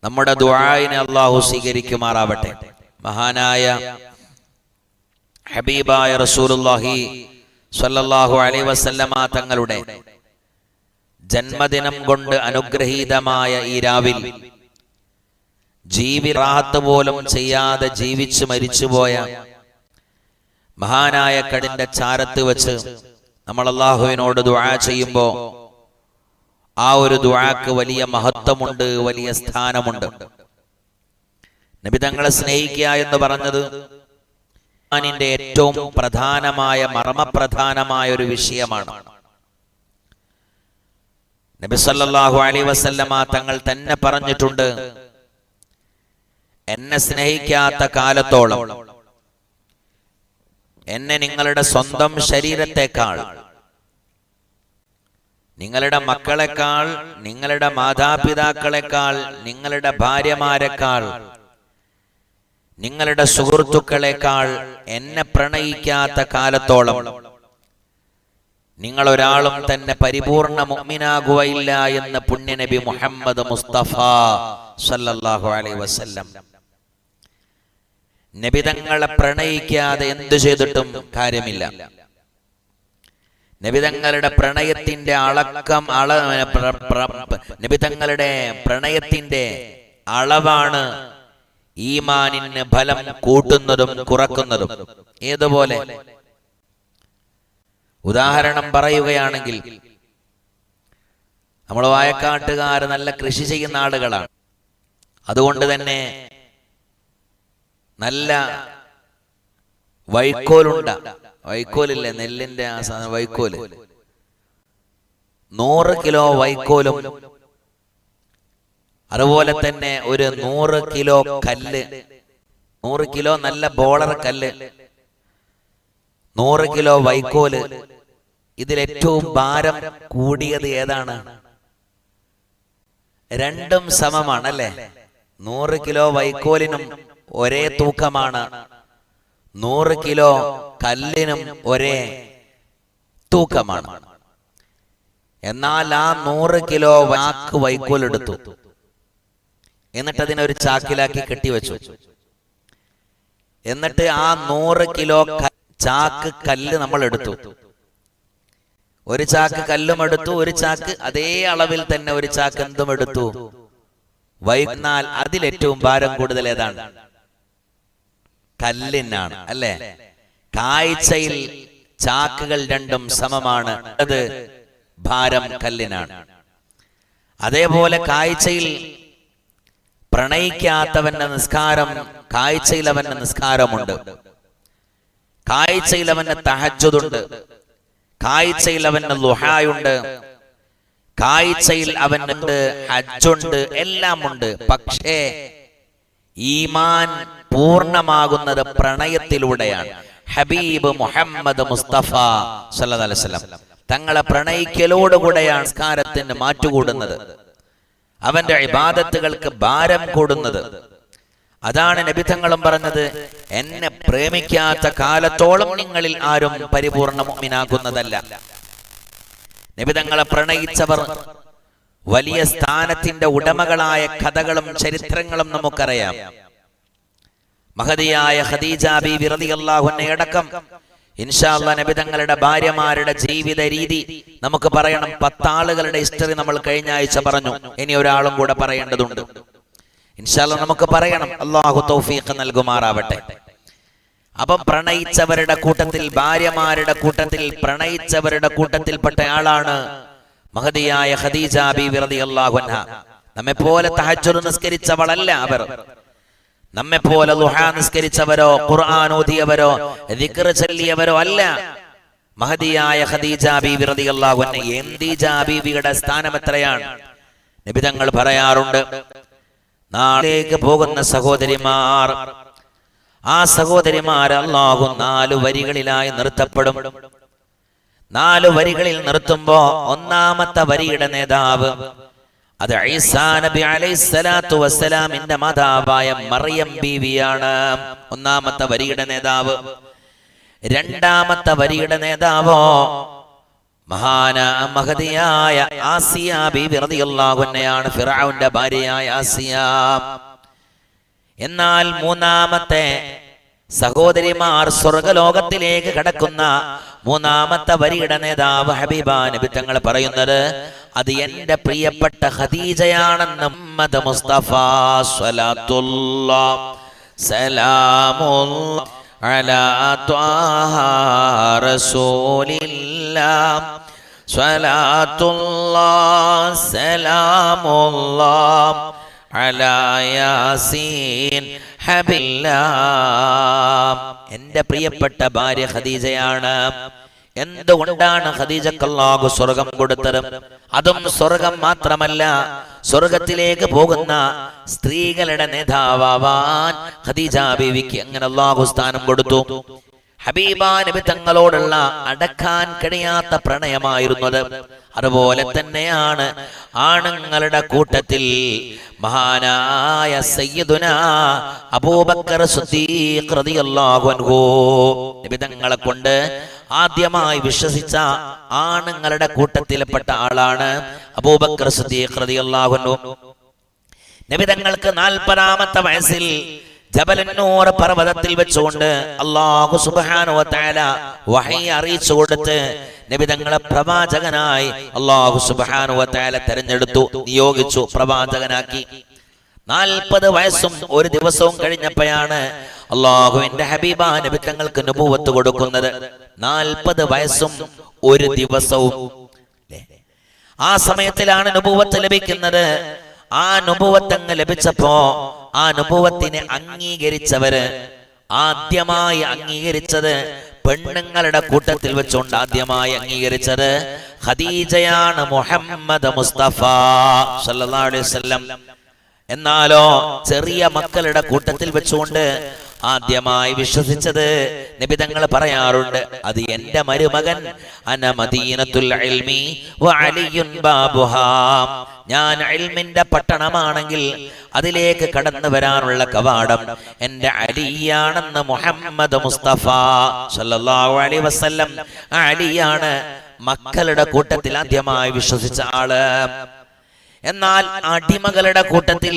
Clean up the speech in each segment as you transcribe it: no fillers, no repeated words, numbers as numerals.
നമ്മുടെ ദുആഇനെ അല്ലാഹു സ്വീകരിക്കുമാറാവട്ടെ. മഹാനായ ഹബീബായ റസൂലുള്ളാഹി സ്വല്ലല്ലാഹു അലൈഹി വസല്ലമ തങ്ങളുടെ ജന്മദിനം കൊണ്ട് അനുഗ്രഹീതമായ ഈ രാവിൽ റാഹത്ത് പോലും ചെയ്യാതെ ജീവിച്ച് മരിച്ചുപോയ മഹാനായ കടിന്റെ ചാരത്ത് വെച്ച് നമ്മൾ അല്ലാഹുവിനോട് ദുആ ചെയ്യുമ്പോൾ ആ ഒരു ദുആക്ക് വലിയ മഹത്വമുണ്ട്, വലിയ സ്ഥാനമുണ്ട്. നബി തങ്ങളെ സ്നേഹിക്കുക എന്ന് പറഞ്ഞത് ഖുർആനിന്റെ ഏറ്റവും പ്രധാനമായ മർമ്മപ്രധാനമായ ഒരു വിഷയമാണ്. നബി സല്ലല്ലാഹു അലൈഹി വസല്ലമ തങ്ങൾ തന്നെ പറഞ്ഞിട്ടുണ്ട്, എന്നെ സ്നേഹിക്കാത്ത കാലത്തോളം എന്നെ നിങ്ങളുടെ സ്വന്തം ശരീരത്തെക്കാൾ, നിങ്ങളുടെ മക്കളെക്കാൾ, നിങ്ങളുടെ മാതാപിതാക്കളെക്കാൾ, നിങ്ങളുടെ ഭാര്യമാരെക്കാൾ, നിങ്ങളുടെ സുഹൃത്തുക്കളെക്കാൾ എന്നെ പ്രണയിക്കാത്ത കാലത്തോളം നിങ്ങൾ ഒരാളും തന്നെ പരിപൂർണ മുഅ്മിനാകുകയില്ല എന്ന് പുണ്യനബി മുഹമ്മദ് മുസ്തഫ സല്ലല്ലാഹു അലൈഹി വസല്ലം. നബി തങ്ങളെ പ്രണയിക്കാതെ എന്തു ചെയ്തിട്ടും കാര്യമില്ല. നബി തങ്ങളുടെ പ്രണയത്തിന്റെ നബി തങ്ങളുടെ പ്രണയത്തിന്റെ അളവാണ് ഈമാനിന് ഫലം കൂട്ടുന്നതും കുറക്കുന്നതും. ഏതുപോലെ ഉദാഹരണം പറയുകയാണെങ്കിൽ, നമ്മൾ വായക്കാട്ടുകാർ നല്ല കൃഷി ചെയ്യുന്ന ആളുകളാണ്. അതുകൊണ്ട് തന്നെ നല്ല വൈക്കോലില്ലേ, നെല്ലിന്റെ ആ സാധനം വൈക്കോല്, 100 കിലോ വൈക്കോലും അതുപോലെ തന്നെ ഒരു 100 കിലോ കല്ല്, 100 കിലോ നല്ല ബോളർ കല്ല്, 100 കിലോ വൈക്കോല്, ഇതിലേറ്റവും ഭാരം കൂടിയത് ഏതാണ്? രണ്ടും സമമാണ് അല്ലേ? 100 കിലോ വൈക്കോലിനും ഒരേ തൂക്കമാണ്, 100 കിലോ കല്ലിനും ഒരേ തൂക്കമാണ്. എന്നാൽ ആ 100 കിലോ വൈക്കോൽ എടുത്തു, എന്നിട്ട് അതിനൊരു ചാക്കിലാക്കി കെട്ടിവെച്ചു. എന്നിട്ട് ആ 100 കിലോ ചാക്ക് കല്ല് നമ്മൾ എടുത്തു, ഒരു ചാക്ക് കല്ലും എടുത്തു, ഒരു ചാക്ക് അതേ അളവിൽ തന്നെ ഒരു ചാക്ക് എന്തും എടുത്തു. വൈകുന്നാൽ അതിലേറ്റവും ഭാരം കൂടുതൽ ഏതാണ്? കല്ലിനാണ് അല്ലേ? കാഴ്ചയിൽ ചാക്കുകൾ രണ്ടും സമമാണ്, അത് ഭാരം കല്ലിനാണ്. അതേപോലെ കാഴ്ചയിൽ പ്രണയിക്കാത്തവന്റെ നിസ്കാരം, കാഴ്ചയിൽ അവന്റെ നിസ്കാരമുണ്ട്, കാഴ്ചയിൽ അവന്റെ തഹജ്ജുദുണ്ട്, കാഴ്ചയിൽ അവന്റെ ളുഹായുണ്ട്, കാഴ്ചയിൽ അവനുണ്ട് ഹജ്ജുണ്ട്, എല്ലാം ഉണ്ട്. പക്ഷേ ഈമാൻ പൂർണ്ണമാകുന്നത് പ്രണയത്തിലൂടെയാണ്. ഹബീബ് മുഹമ്മദ് മുസ്തഫ സല്ലല്ലാഹു അലൈഹി വസല്ലം തങ്ങളെ പ്രണയിക്കലോടുകൂടെയാണ് നിസ്കാരത്തിന് മാറ്റുകൂടുന്നത്, അവന്റെ ഇബാദത്തുകൾക്ക് ഭാരം കൂടുന്നത്. അതാണ് നബി തങ്ങളും പറഞ്ഞത്, എന്നെ പ്രേമിക്കാത്ത കാലത്തോളം നിങ്ങളിൽ ആരും പരിപൂർണ മുഅ്മിനാകുന്നതല്ല. നബി തങ്ങളെ പ്രണയിച്ചവർ വലിയ സ്ഥാനത്തിന്റെ ഉടമകളായ കഥകളും ചരിത്രങ്ങളും നമുക്കറിയാം. മഹദിയായ ഖദീജ ബീവി റളിയല്ലാഹു അൻഹ അടക്കം ഇൻഷാ അല്ലാഹ് നബി തങ്ങളുടെ ഭാര്യമാരുടെ ജീവിത രീതി നമുക്ക് പറയണം. 10 ആളുകളുടെ ഹിസ്റ്ററി നമ്മൾ കഴിഞ്ഞ ആഴ്ച പറഞ്ഞു, ഇനി ഒരാളും കൂടെ പറയേണ്ടതുണ്ട്. ഇൻഷാ അല്ലാഹ് നമുക്ക് പറയണം, അല്ലാഹു തൗഫീഖ് നൽകുമാറാവട്ടെ. അപ്പം പ്രണയിച്ചവരുടെ കൂട്ടത്തിൽ, ഭാര്യമാരുടെ കൂട്ടത്തിൽ, പ്രണയിച്ചവരുടെ കൂട്ടത്തിൽപ്പെട്ട ആളാണ് മഹദിയായ ഖദീജ ബീവി റളിയല്ലാഹു അൻഹ. നമ്മെപ്പോലെ തഹജ്ജുദ് നിസ്കരിച്ചവളല്ല അവർ, നമ്മെപ്പോലെ ളുഹാ നിസ്കരിച്ചവരോ ഖുർആൻ ഓതിയവരോ ദിക്ർ ചൊല്ലിയവരോ അല്ല. മഹദിയായ ഖദീജ ബീവി റളിയല്ലാഹു അൻഹ. ഖദീജ ബീവിയുടെ സ്ഥാനം എത്രയാണ്? നബി തങ്ങൾ പറയാറുണ്ട്, നാളേക്ക് പോകുന്ന സഹോദരിമാർ, ആ സഹോദരിമാർ അല്ലാഹു 4 വരികളിലായി നിർത്തപ്പെടും. 4 വരികളിൽ നിർത്തുമ്പോ ഒന്നാമത്തെ വരിയുടെ നേതാവ് അത് ഈസാ നബി അലൈഹിസ്സലാത്തു വസ്സലാമിന്റെ മാതാവായ മറിയം ബീവിയാണ്. ഒന്നാമത്തെ വരിയുടെ നേതാവ്. രണ്ടാമത്തെ വരിയുടെ നേതാവോ മഹതിയായ ആസിയ ബീബി റളിയല്ലാഹു അൻഹയാണ് ഫിർഔന്റെ ഭാര്യയായ ആസിയ. എന്നാൽ മൂന്നാമത്തെ സഹോദരിമാർ സ്വർഗലോകത്തിലേക്ക് കടക്കുന്ന മൂന്നാമത്തെ വരിയുടെ നേതാവ് ഹബീബാ നബി തങ്ങൾ പറയുന്നത് അത് എന്റെ പ്രിയപ്പെട്ട ഖദീജയാണെന്ന് മുഹമ്മദ് മുസ്തഫ സ്വല്ലല്ലാഹു സലാമുല്ലാഹി അലാ ത്വാഹ റസൂലില്ലാഹ് സ്വലാത്തുല്ലാഹി സലാമുല്ലാഹി അലാ യാസീൻ ഹബീബില്ലാഹ്. എന്റെ പ്രിയപ്പെട്ട ഭാര്യ ഖദീജയാണ്. എന്തുകൊണ്ടാണ് ഖദീജക്ക് അല്ലാഹു സ്വർഗം കൊടുത്തത്? അതും സ്വർഗം മാത്രമല്ല, സ്വർഗത്തിലേക്ക് പോകുന്ന സ്ത്രീകളുടെ നേതാവാൻ ഖദീജ ബീവിക്ക് അങ്ങനെ അല്ലാഹു സ്ഥാനം കൊടുത്തു. ഹബീബാ നബി തങ്ങളോടുള്ള അടക്കാൻ കഴിയാത്ത പ്രണയമായിരുന്നത്. അതുപോലെ തന്നെയാണ് ആണുങ്ങളുടെ കൂട്ടത്തിൽ മഹാനായ സയ്യിദുനാ അബൂബക്കർ സിദ്ദീഖ് റളിയല്ലാഹു അൻഹു നബി തങ്ങളെ കൊണ്ട് ആദ്യമായി വിശ്വസിച്ച ആണുങ്ങളുടെ കൂട്ടത്തിൽപ്പെട്ട ആളാണ് അബൂബക്കർ സിദ്ദീഖ് റളിയല്ലാഹു അൻഹു. നബി തങ്ങൾക്ക് 40-ാമത്തെ വയസ്സിൽ ജബലുന്നൂർ പർവ്വതത്തിൽ വെച്ചുകൊണ്ട് അല്ലാഹു സുബ്ഹാനഹു വ തആല വഹി അറിയിച്ചു കൊടുത്ത് നബി തങ്ങളെ പ്രവാചകനായി അല്ലാഹു സുബ്ഹാനഹു വ തആല തെരഞ്ഞെടുത്തു, നിയോഗിച്ചു, പ്രവാചകനാക്കി. 40 വയസ്സും ഒരു ദിവസവും കഴിഞ്ഞപ്പോഴാണ് അല്ലാഹുവിന്റെ ഹബീബാ നബി തങ്ങൾക്ക് നബുവത്ത് കൊടുക്കുന്നത്. 40 വയസ്സും ഒരു ദിവസവും. ആ സമയത്തിലാണ് നബുവത്ത് ലഭിക്കുന്നത്. ആ നബുവത്ത് ലഭിച്ചപ്പോ ആ നബുവത്തിനെ അംഗീകരിച്ചവര് ആദ്യമായി അംഗീകരിച്ചത് പെണ്ണുങ്ങളുടെ കൂട്ടത്തിൽ വെച്ചുകൊണ്ട് ആദ്യമായി അംഗീകരിച്ചത് ഖദീജയാണ്, മുഹമ്മദ് മുസ്തഫ സല്ലല്ലാഹു അലൈഹി വസല്ലം. എന്നാലോ ചെറിയ മക്കളുടെ കൂട്ടത്തിൽ വെച്ചുകൊണ്ട് ആദ്യമായി വിശ്വസിച്ചത് നബി തങ്ങൾ പറയാറുണ്ട്, അത് എന്റെ മരുമകൻ അന മദീനത്തുൽ ഇൽമി വ അലിയുൻ ബാബുഹാ. ഞാൻ ഇൽമിന്റെ പട്ടണമാണെങ്കിൽ അതിലേക്ക് കടന്നു വരാനുള്ള കവാടം എന്റെ അലിയാണെന്ന് മുഹമ്മദ് മുസ്തഫ സല്ലല്ലാഹു അലൈഹി വസല്ലം. അലിയാണ് മക്കളുടെ കൂട്ടത്തിൽ ആദ്യമായി വിശ്വസിച്ച ആള്. എന്നാൽ അടിമകളുടെ കൂട്ടത്തിൽ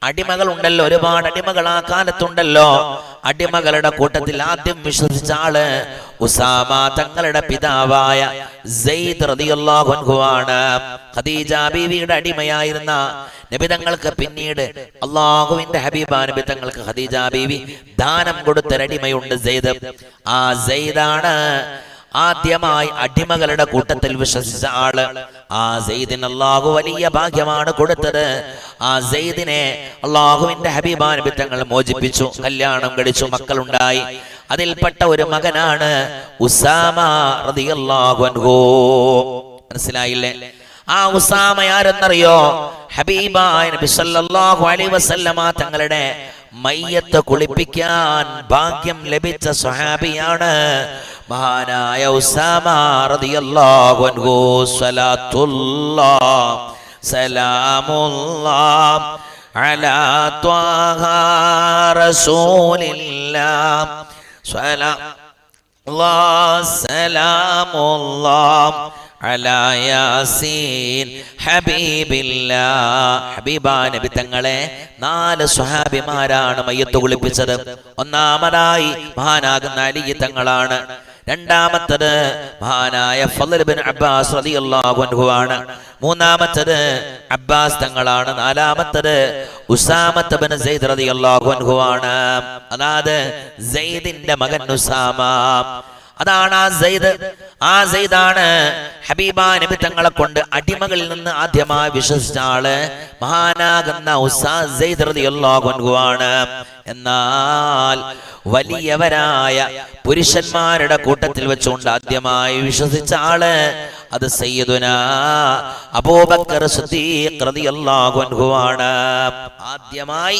അടിമകൾ ഉണ്ടല്ലോ, ഒരുപാട് അടിമകൾ ആ കാലത്തുണ്ടല്ലോ. അടിമകളുടെ കൂട്ടത്തിൽ ആദ്യം വിശ്വസിച്ച ആള് ഉസാമ തങ്ങളുടെ പിതാവായ സെയ്ദ് റളിയല്ലാഹു അൻഹു ആണ്. ഖദീജ ബീവിയുടെ അടിമയായിരുന്ന നബി തങ്ങൾക്ക് പിന്നീട് അല്ലാഹുവിന്റെ ഹബീബാ നബി തങ്ങൾക്ക് ഖദീജ ബീവി ദാനം കൊടുത്തൊരടിമയുണ്ട്, സെയ്ദ്. ആ സെയ്ദാണ് ആദ്യമായി അടിമകളുടെ കൂട്ടത്തിൽ വിശ്വസിച്ച ആള്. ആ സെയ്ദിന് അല്ലാഹു വലിയ ഭാഗ്യമാണ് കൊടുത്തത്. ആ സെയ്ദിനെ അല്ലാഹുവിന്റെ ഹബീബാ നബി തങ്ങൾ മോചിപ്പിച്ചു, കല്യാണം കഴിച്ചു, മക്കളുണ്ടായി. അതിൽപ്പെട്ട ഒരു മകനാണ് ഉസാമ റളിയല്ലാഹു അൻഹു. മനസ്സിലായില്ലേ? ആ ഉസാമ ആരെന്നറിയോ? ഹബീബായ നബി സല്ലല്ലാഹു അലൈഹി വസല്ലമ തങ്ങളുടെ മയ്യത്ത് കുളിപ്പിക്കാൻ ഭാഗ്യം ലഭിച്ച സ്വഹാബിയാണ് മഹാനായ ഉസാമ റളിയല്ലാഹു അൻഹു. സ്വലാത്തുല്ലാഹ് സലാമുല്ലാഹ് അലാ ത്വാഹ റസൂലില്ലാഹ് സ്വലാത്തുല്ലാഹ് സലാമുല്ലാഹ് അലാ യാസീൻ ഹബീബില്ലാഹ്. ഹബീബാ നബി തങ്ങളെ 4 സ്വഹാബിമാരാണ് മയ്യത്ത് കുളിപ്പിച്ചത്. ഒന്നാമതായി മഹാനാകുന്ന അലി തങ്ങളാണ്. രണ്ടാമത്തത് മഹാനായ ഫളൽ ഇബ്നു അബ്ബാസ് റളിയല്ലാഹു അൻഹു ആണ്. മൂന്നാമത്തത് അബ്ബാസ് തങ്ങളാണ്. നാലാമത്തത് ഉസാമത്ത് ഇബ്നു സെയ്ദ് റളിയല്ലാഹു അൻഹു ആണ്. അതായത് സെയ്ദിന്റെ മകൻ ഉസാമ. അതാണ് ആ സെയ്ദ്. ആ സെയ്ദാണ് ഹബീബാ നബി തങ്ങളെ കൊണ്ട് അടിമകളിൽ നിന്ന് ആദ്യമായി വിശ്വസിച്ച ആള് മഹാനാകുന്ന സെയ്ദ് റളിയല്ലാഹു അൻഹു ആണ്. എന്നാൽ വലിയവരായ പുരുഷന്മാരുടെ കൂട്ടത്തിൽ വെച്ചുകൊണ്ട് ആദ്യമായി വിശ്വസിച്ച ആള് അത് സയ്യിദുനാ അബൂബക്കർ സിദ്ദീഖ് റളിയല്ലാഹു അൻഹു ആണ്. ആദ്യമായി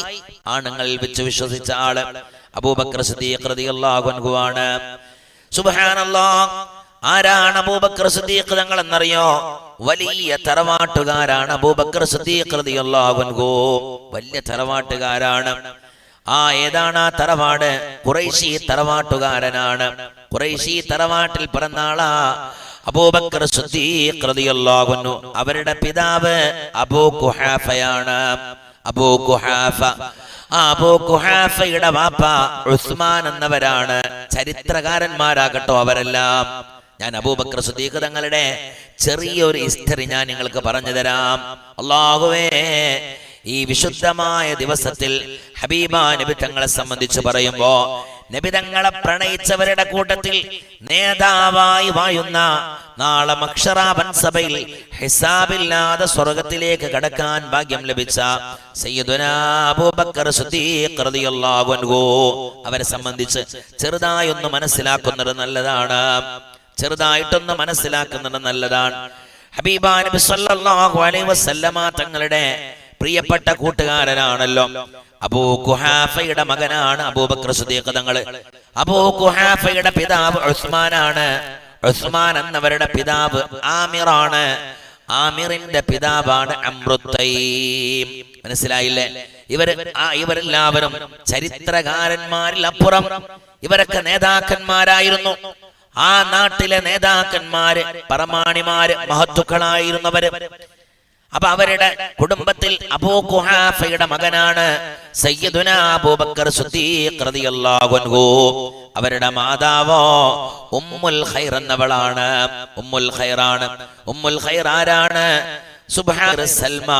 ആണുങ്ങളിൽ വെച്ച് വിശ്വസിച്ച ആള് അബൂബക്കർ സിദ്ദീഖ് റളിയല്ലാഹു അൻഹു ആണ്. സുബ്ഹാനല്ലാഹ്. ആരാണ് അബൂബക്കർ സിദ്ദീഖ് തങ്ങൾ എന്നറിയോ? വലിയ തറവാട്ടുകാരാണ് അബൂബക്കർ സിദ്ദീഖ് റളിയല്ലാഹു അൻഹു. വലിയ തറവാട്ടുകാരാണ്. ഏതാണ് ആ തറവാട്? ഖുറൈശി തറവാട്ടുകാരനാണ്. ഖുറൈശി തറവാട്ടിൽ പിറന്നാളാ അബൂബക്കർ സിദ്ദീഖ് റളിയല്ലാഹു അൻഹു അവരുടെ പിതാവ് അബൂ ഖുഹാഫയാണ്. അബൂ ഖുഹാഫ, അബൂ ഖുഹാഫയുടെ വാപ്പ ഉസ്മാൻ എന്നവരാണ്. ചരിത്രകാരന്മാരാകട്ടോ അവരെല്ലാം. ഞാൻ അബൂബക്കർ സിദ്ദീഖ് തങ്ങളുടെ ചെറിയൊരു ഹിസ്റ്ററി ഞാൻ നിങ്ങൾക്ക് പറഞ്ഞു തരാം. അല്ലാഹുവേ, ഈ വിശുദ്ധമായ ദിവസത്തിൽ ഹബീബാ നബി തങ്ങളെ സംബന്ധിച്ച് പറയുമ്പോ നബി തങ്ങളെ പ്രണയിച്ചവരുടെ കൂട്ടത്തിൽ നേതാവായി വാഴുന്ന നാളെ മഹ്ശറാബൻ സഭയിൽ ഹിസാബില്ലാതെ സ്വർഗത്തിലേക്ക് കടക്കാൻ ഭാഗ്യം ലഭിച്ച സയ്യിദുനാ അബൂബക്കർ സിദ്ദീഖ് റളിയല്ലാഹു അൻഹു അവരെ സംബന്ധിച്ച് ചെറുതായൊന്ന് മനസ്സിലാക്കുന്നത് നല്ലതാണ്. ചെറുതായിട്ടൊന്ന് മനസ്സിലാക്കുന്നത് നല്ലതാണ്. ഹബീബാ നബി സല്ലല്ലാഹു അലൈഹി വസല്ലമ തങ്ങളുടെ പ്രിയപ്പെട്ട കൂട്ടുകാരനാണല്ലോ. അബൂ ഖുഹാഫയുടെ മകനാണ് അബൂബക്കർ സിദ്ദീഖ് തങ്ങൾ. അബൂ ഖുഹാഫയുടെ പിതാവ് ഉസ്മാനാണ്. ഉസ്മാൻ എന്നവരുടെ പിതാവ് ആമിറാണ്. ആമിറിന്റെ പിതാവാണ് അംറുത്തൈം. മനസ്സിലായില്ലേ? ഇവരെല്ലാവരും ചരിത്രകാരന്മാരിൽ അപ്പുറം ഇവരൊക്കെ നേതാക്കന്മാരായിരുന്നു. ആ നാട്ടിലെ നേതാക്കന്മാര്, പരമാണിമാര്, മഹത്തുക്കളായിരുന്നവര്. അപ്പൊ അവരുടെ കുടുംബത്തിൽ അബൂ ഖുഹാഫയുടെ മകനാണ് സയ്യിദുനാ അബൂബക്കർ സിദ്ദീഖ് റളിയല്ലാഹു അൻഹു. അവരുടെ മാതാവോ ഉമ്മുൽ ഖൈർ എന്നവളാണ്. ഉമ്മുൽ ഖൈറാണ്. ഉമ്മുൽ ഖൈർ ആരാണ്? സുബ്ഹാന സൽമ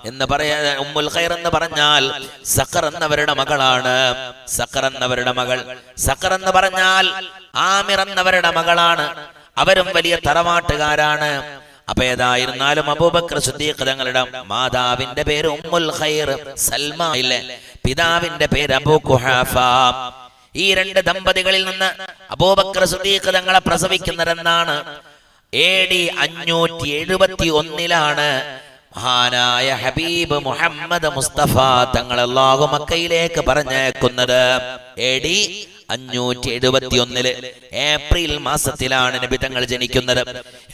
എന്ന് പറയാ. ഉമ്മുൽ ഖൈർ എന്ന് പറഞ്ഞാൽ സഖർ എന്നവരുടെ മകളാണ്. സഖർ എന്നവരുടെ മകൾ. സഖർ എന്ന് പറഞ്ഞാൽ ആമിർ എന്നവരുടെ മകളാണ്. അവരും വലിയ തറവാട്ടുകാരാണ്. അപ്പൊ ഏതായിരുന്നാലും അബൂബക്കർ സിദ്ദീഖ് തങ്ങളുടെ മാതാവിന്റെ പേര് ഉമ്മുൽ ഖൈർ സൽമ ഇല്ലേ, പിതാവിന്റെ പേര് അബൂ ഖുഹാഫ. ഈ രണ്ട് ദമ്പതികളിൽ നിന്ന് അബൂബക്കർ സിദ്ദീഖ് തങ്ങളെ പ്രസവിക്കുന്നതെന്നാണ് AD 571 മഹാനായ ഹബീബ് മുഹമ്മദ് മുസ്തഫ തങ്ങൾ അല്ലാഹു മക്കയിലേക്ക് പറഞ്ഞേക്കുന്നത്. AD 571 ഏപ്രിൽ മാസത്തിലാണ് നബി തങ്ങൾ ജനിക്കുന്നത്.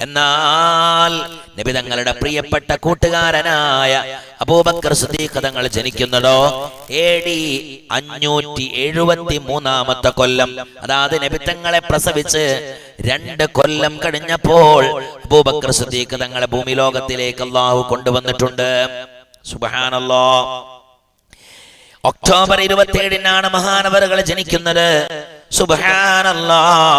എന്നാൽ നബി തങ്ങളുടെ പ്രിയപ്പെട്ട കൂട്ടുകാരനായ അബൂബക്കർ സിദ്ദീഖ് തങ്ങൾ ജനിക്കുന്നതോ AD 573 കൊല്ലം. അതായത് നബി തങ്ങളെ പ്രസവിച്ച് 2 കൊല്ലം കഴിഞ്ഞപ്പോൾ അബൂബക്കർ സിദ്ദീഖ് തങ്ങളെ ഭൂമി ലോകത്തിലേക്ക് അല്ലാഹു കൊണ്ടുവന്നിട്ടുണ്ട്. സുബ്ഹാനല്ലാഹ്. ഒക്ടോബർ 27 മഹാനവറുകൾ ജനിക്കുന്നത്. സുബ്ഹാനല്ലാഹ്.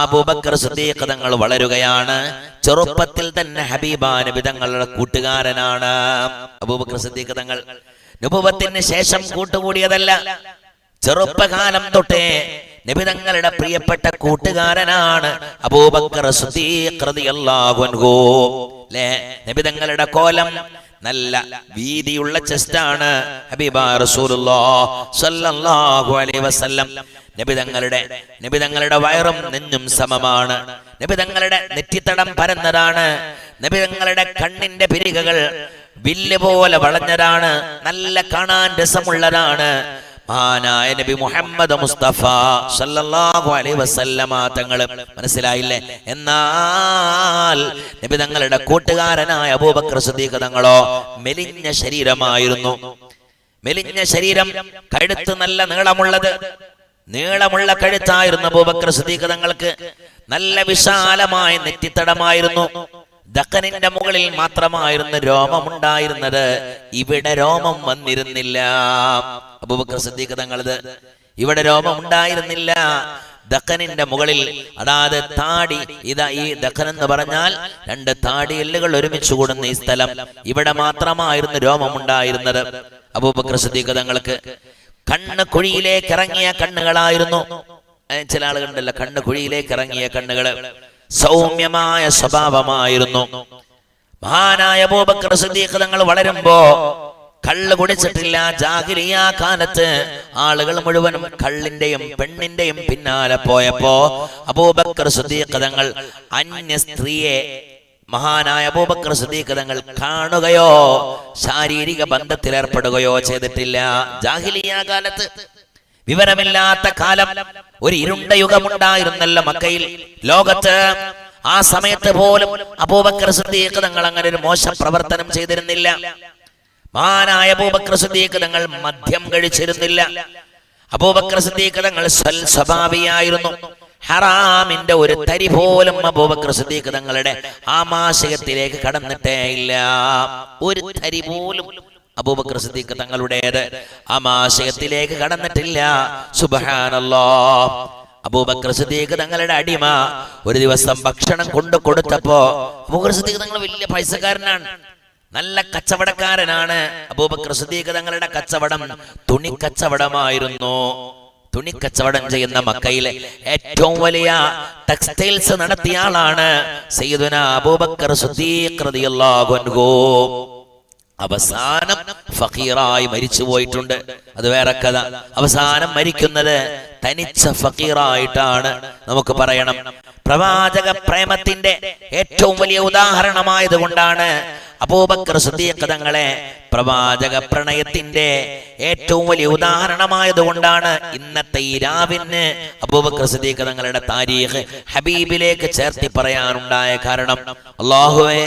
അബൂബക്കർ സിദ്ദീഖ് തങ്ങൾ വളരുകയാണ്. ചെറുപ്പത്തിൽ തന്നെ ഹബീബാ നബി തങ്ങളുടെ കൂട്ടുകാരനാണ്. അബൂബക്കർ സിദ്ദീഖ് തങ്ങൾ നബുവത്തിന് ശേഷം കൂട്ടുകൂടിയതല്ല. ചെറുപ്പകാലം തൊട്ടേ നബി തങ്ങളുടെ പ്രിയപ്പെട്ട കൂട്ടുകാരനാണ് അബൂബക്കർ സിദ്ദീഖ് റളിയല്ലാഹു അൻഹു. നബി തങ്ങളുടെ കോലം നല്ല വീതിയുള്ള ചെസ്റ്റാണ്. ഹബീബാ റസൂലുള്ളാഹി സ്വല്ലല്ലാഹു അലൈഹി വസല്ലം നബി തങ്ങളുടെ വയറും നെഞ്ഞും സമമാണ്. നബി തങ്ങളുടെ നെറ്റിത്തടം പരന്നതാണ്. നബി തങ്ങളുടെ കണ്ണിന്റെ പിരികകൾ വില്ല് പോലെ വളഞ്ഞതാണ്. നല്ല കാണാൻ രസമുള്ളതാണ്. മഹാനായ നബി മുഹമ്മദ് മുസ്തഫ സല്ലല്ലാഹു അലൈഹി വസല്ലമ തങ്ങൾ. മനസ്സിലായില്ലേ? എന്നാൽ നബി തങ്ങളുടെ കൂട്ടുകാരനായ അബൂബക്കർ സിദ്ദീഖ് തങ്ങളോ മെലിഞ്ഞ ശരീരമായിരുന്നു. മെലിഞ്ഞ ശരീരം, കഴുത്ത് നല്ല നീളമുള്ള കഴുത്തായിരുന്നു അബൂബക്കർ സിദ്ദീഖ് തങ്ങൾക്ക്. നല്ല വിശാലമായ നെറ്റിത്തടമായിരുന്നു. ദഖനിന്റെ മുകളിൽ മാത്രമായിരുന്നു രോമമുണ്ടായിരുന്നത്. ഇവിടെ രോമം വന്നിരുന്നില്ല. അബൂബക്കർ സിദ്ദീഖ് തങ്ങളത് ഇവിടെ രോമം ഉണ്ടായിരുന്നില്ല. ദഖനിന്റെ മുകളിൽ, അതായത് താടി, ഇതാ ഈ ദഖൻ എന്ന് പറഞ്ഞാൽ 2 താടി എല്ലുകൾ ഒരുമിച്ച് കൂടുന്ന ഈ സ്ഥലം, ഇവിടെ മാത്രമായിരുന്നു രോമമുണ്ടായിരുന്നത്. അബൂബക്കർ സിദ്ദീഖ് തങ്ങൾക്ക് കണ്ണ് കുഴിയിലേക്ക് ഇറങ്ങിയ കണ്ണുകളായിരുന്നു. ചില ആളുകളുണ്ടല്ലോ കണ്ണ് കുഴിയിലേക്ക് ഇറങ്ങിയ കണ്ണുകള്. സൗമ്യമായ സ്വഭാവമായിരുന്നു. മഹാനായ അബൂബക്കർ സിദ്ദീഖ് തങ്ങൾ വളരുമ്പോ കള്ള് കുടിച്ചിട്ടില്ല. ജാഹിലിയ്യ കാലത്ത് ആളുകൾ മുഴുവനും കള്ളിന്റെയും പെണ്ണിന്റെയും പിന്നാലെ പോയപ്പോ അബൂബക്കർ സിദ്ദീഖ് തങ്ങൾ അന്യ സ്ത്രീയെ മഹാനായ അബൂബക്കർ സിദ്ദീഖ് തങ്ങൾ കാണുകയോ ശാരീരിക ബന്ധത്തിൽ ഏർപ്പെടുകയോ ചെയ്തിട്ടില്ല. ജാഹിലിയ്യ കാലത്ത്, വിവരമില്ലാത്ത കാലം, ഒരു ഇരുണ്ട യുഗമുണ്ടായിരുന്നല്ലോ മക്കയിൽ, ലോകത്ത്. ആ സമയത്ത് പോലും അബൂബക്കർ സിദ്ദീഖ് തങ്ങൾ അങ്ങനെ ഒരു മോശം പ്രവർത്തനം ചെയ്തിരുന്നില്ല. മഹാനായ അബൂബക്കർ സിദ്ദീഖ് തങ്ങൾ മദ്യം കഴിച്ചിരുന്നില്ല. അബൂബക്കർ സിദ്ദീഖ് തങ്ങൾ സ്വഭാവിയായിരുന്നു. ഹറാമിന്റെ ഒരു തരി പോലും അബൂബക്കർ സിദ്ദീഖ് തങ്ങളുടെ ആമാശയത്തിലേക്ക് കടന്നിട്ടേ ഇല്ല. ഒരു തരി പോലും അബൂബക്കർ സിദ്ദീഖ് തങ്ങളുടേത് ആമാശയത്തിലേക്ക് കടന്നിട്ടില്ല. സുബ്ഹാനല്ലാഹ്. അബൂബക്കർ സിദ്ദീഖ് തങ്ങളുടെ അടിമ ഒരു ദിവസം ഭക്ഷണം കൊണ്ടു കൊടുത്തപ്പോ, അബൂബക്കർ സിദ്ദീഖ് തങ്ങൾ വലിയ പൈസക്കാരനാണ്, നല്ല കച്ചവടക്കാരനാണ്. അബൂബക്കർ സിദ്ദീഖ് തങ്ങളുടെ കച്ചവടം തുണിക്കച്ചവടമായിരുന്നു. തുണിക്കച്ചവടം ചെയ്യുന്ന മക്കയിലെ ഏറ്റവും വലിയ ടെക്സ്റ്റൈൽസ് നടത്തിയ ആളാണ് സയ്യിദുനാ അബൂബക്കർ സിദ്ദീഖ് റളിയല്ലാഹു അൻഹു. അവസാനം ഫഖീറായി മരിച്ചു പോയിട്ടുണ്ട്. അത് വേറെ കഥ. അവസാനം മരിക്കുന്നത് തനിച്ച ഫഖീറായിട്ടാണ്. നമുക്ക് പറയണം, പ്രവാചക പ്രേമത്തിന്റെ ഏറ്റവും വലിയ ഉദാഹരണമായത് കൊണ്ടാണ് അബൂബക്കർ സിദ്ദീഖ് തങ്ങളെ, പ്രവാചക പ്രണയത്തിന്റെ ഏറ്റവും വലിയ ഉദാഹരണമായത് കൊണ്ടാണ് ഇന്നത്തെ ഈ രാവിന് അബൂബക്കർ സിദ്ദീഖ് തങ്ങളുടെ താരീഖ് ഹബീബിലേക്ക് ചേർത്തി പറയാനുണ്ടായ കാരണം. അല്ലാഹുവേ,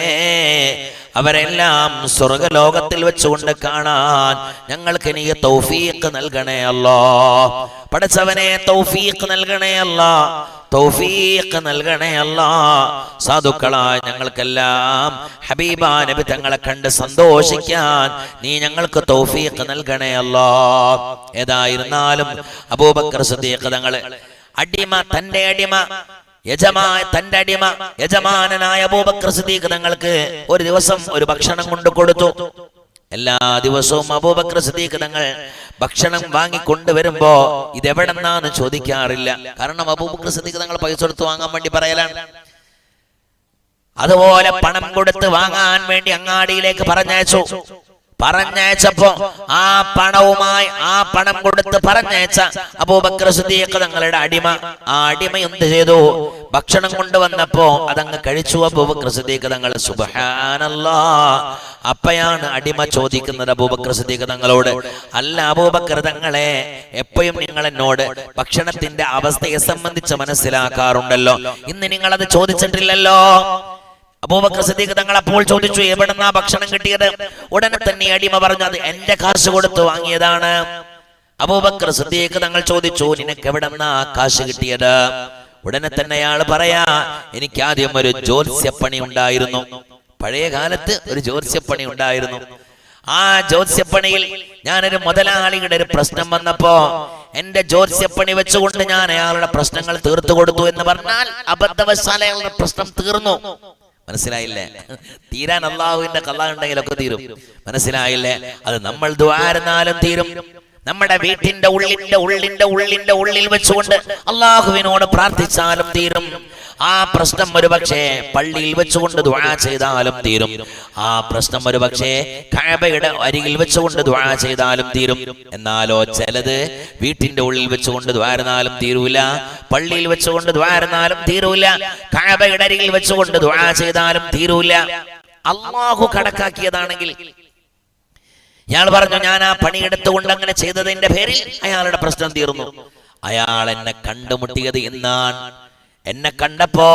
അവരെല്ലാം സ്വർഗലോകത്തിൽ വെച്ചുകൊണ്ട് കാണാൻ ഞങ്ങൾക്ക് നീ തൗഫീഖ് നൽകണേ അല്ലാഹ്. പടച്ചവനെ തൗഫീഖ് നൽകണേ അല്ലാഹ്, തൗഫീഖ് നൽകണേ അല്ലാഹ്. സാധുക്കളായ ഞങ്ങൾക്കെല്ലാം ഹബീബാ നബി തങ്ങളെ കണ്ട് സന്തോഷിക്കാൻ നീ ഞങ്ങൾക്ക് തൗഫീഖ് നൽകണേ അല്ലാഹ്. ഏതായിരുന്നാലും അബൂബക്കർ സിദ്ദീഖ് തങ്ങള് അടിമ, തന്റെ അടിമ തന്റെ അടിമ യജമാനനായ അബൂബക്കർ സിദ്ദീഖ് തങ്ങൾക്ക് ഒരു ദിവസം ഒരു ഭക്ഷണം കൊണ്ടു കൊടുത്തു. എല്ലാ ദിവസവും അബൂബക്കർ സിദ്ദീഖ് തങ്ങൾ ഭക്ഷണം വാങ്ങിക്കൊണ്ടുവരുമ്പോ ഇതെവിടെന്നാന്ന് ചോദിക്കാറില്ല. കാരണം അബൂബക്കർ സിദ്ദീഖ് തങ്ങൾ പൈസ കൊടുത്ത് വാങ്ങാൻ വേണ്ടി പറയലാണ്. അതുപോലെ പണം കൊടുത്ത് വാങ്ങാൻ വേണ്ടി അങ്ങാടിയിലേക്ക് പറഞ്ഞയച്ചപ്പോ ആ പണവുമായി, ആ പണം കൊടുത്ത് പറഞ്ഞയച്ച അബൂബക്കർ സിദ്ദീഖ് തങ്ങളുടെ അടിമ, ആ അടിമ എന്ത് ചെയ്തു? ഭക്ഷണം കൊണ്ടുവന്നപ്പോ അതങ്ങ് കഴിച്ചു അബൂബക്കർ സിദ്ദീഖ് തങ്ങൾ. സുബ്ഹാനല്ലാഹ്. അപ്പയാണ് അടിമ ചോദിക്കുന്നത് അബൂബക്കർ സിദ്ദീഖ് തങ്ങളോട്, അല്ല അബൂബക്കർ തങ്ങളെ, എപ്പോഴും നിങ്ങൾ എന്നോട് ഭക്ഷണത്തിന്റെ അവസ്ഥയെ സംബന്ധിച്ച് മനസ്സിലാക്കാറുണ്ടല്ലോ, ഇന്ന് നിങ്ങൾ അത് ചോദിച്ചിട്ടില്ലല്ലോ. അബൂബക്കർ സിദ്ദീഖ് തങ്ങൾ അപ്പോൾ ചോദിച്ചു, എവിടെന്നാ ഭക്ഷണം കിട്ടിയത്? ഉടനെ തന്നെ അടിമ പറഞ്ഞു, അത് എന്റെ കാശ് കൊടുത്ത് വാങ്ങിയതാണ്. അബൂബക്കർ സിദ്ദീഖ് തങ്ങൾ ചോദിച്ചു, നിനക്ക് എവിടെന്നാ കാശ് കിട്ടിയത്? ഉടനെ തന്നെ അയാൾ പറയാ, എനിക്ക് ആദ്യം ഒരു ജ്യോത്സ്യപ്പണി ഉണ്ടായിരുന്നു. പഴയ കാലത്ത് ഒരു ജ്യോത്സ്യപ്പണി ഉണ്ടായിരുന്നു. ആ ജ്യോത്സ്യപ്പണിയിൽ ഞാനൊരു മുതലാളിയുടെ ഒരു പ്രശ്നം വന്നപ്പോ എന്റെ ജ്യോത്സ്യപ്പണി വെച്ചുകൊണ്ട് ഞാൻ അയാളുടെ പ്രശ്നങ്ങൾ തീർത്തു കൊടുത്തു എന്ന് പറഞ്ഞാൽ അബദ്ധവശാൽ അയാളുടെ പ്രശ്നം തീർന്നു. മനസ്സിലായില്ലേ? തീരാൻ അള്ളാഹുവിന്റെ ഖളാ ഉണ്ടെങ്കിലൊക്കെ തീരും. മനസ്സിലായില്ലേ? അത് നമ്മൾ ദുആയിരുന്നാലും തീരും. നമ്മുടെ വീട്ടിന്റെ ഉള്ളിൽ വെച്ചുകൊണ്ട് അള്ളാഹുവിനോട് പ്രാർത്ഥിച്ചാലും തീരും. ആ പ്രശ്നം ഒരുപക്ഷെ പള്ളിയിൽ വെച്ചുകൊണ്ട് ദുആ ചെയ്താലും തീരും. ആ പ്രശ്നം ഒരുപക്ഷെ കഅബയുടെ അരികിൽ വെച്ചുകൊണ്ട് ദുആ ചെയ്താലും തീരും. എന്നാലോ ചിലത് വീട്ടിന്റെ ഉള്ളിൽ വെച്ചുകൊണ്ട് ദുആയിരുന്നാലും തീരൂല, പള്ളിയിൽ വെച്ചുകൊണ്ട് ദുആയിരുന്നാലും തീരൂല, കഅബയുടെ അരികിൽ വെച്ചുകൊണ്ട് ദുആ ചെയ്താലും തീരൂല. അള്ളാഹു കണക്കാക്കിയതാണെങ്കിൽ അയാൾ പറഞ്ഞു, ഞാൻ ആ പണിയെടുത്തുകൊണ്ട് അങ്ങനെ ചെയ്തതിന്റെ പേരിൽ അയാളുടെ പ്രശ്നം തീർന്നു. അയാൾ എന്നെ കണ്ടുമുട്ടിയത് എന്നാണ്. എന്നെ കണ്ടപ്പോ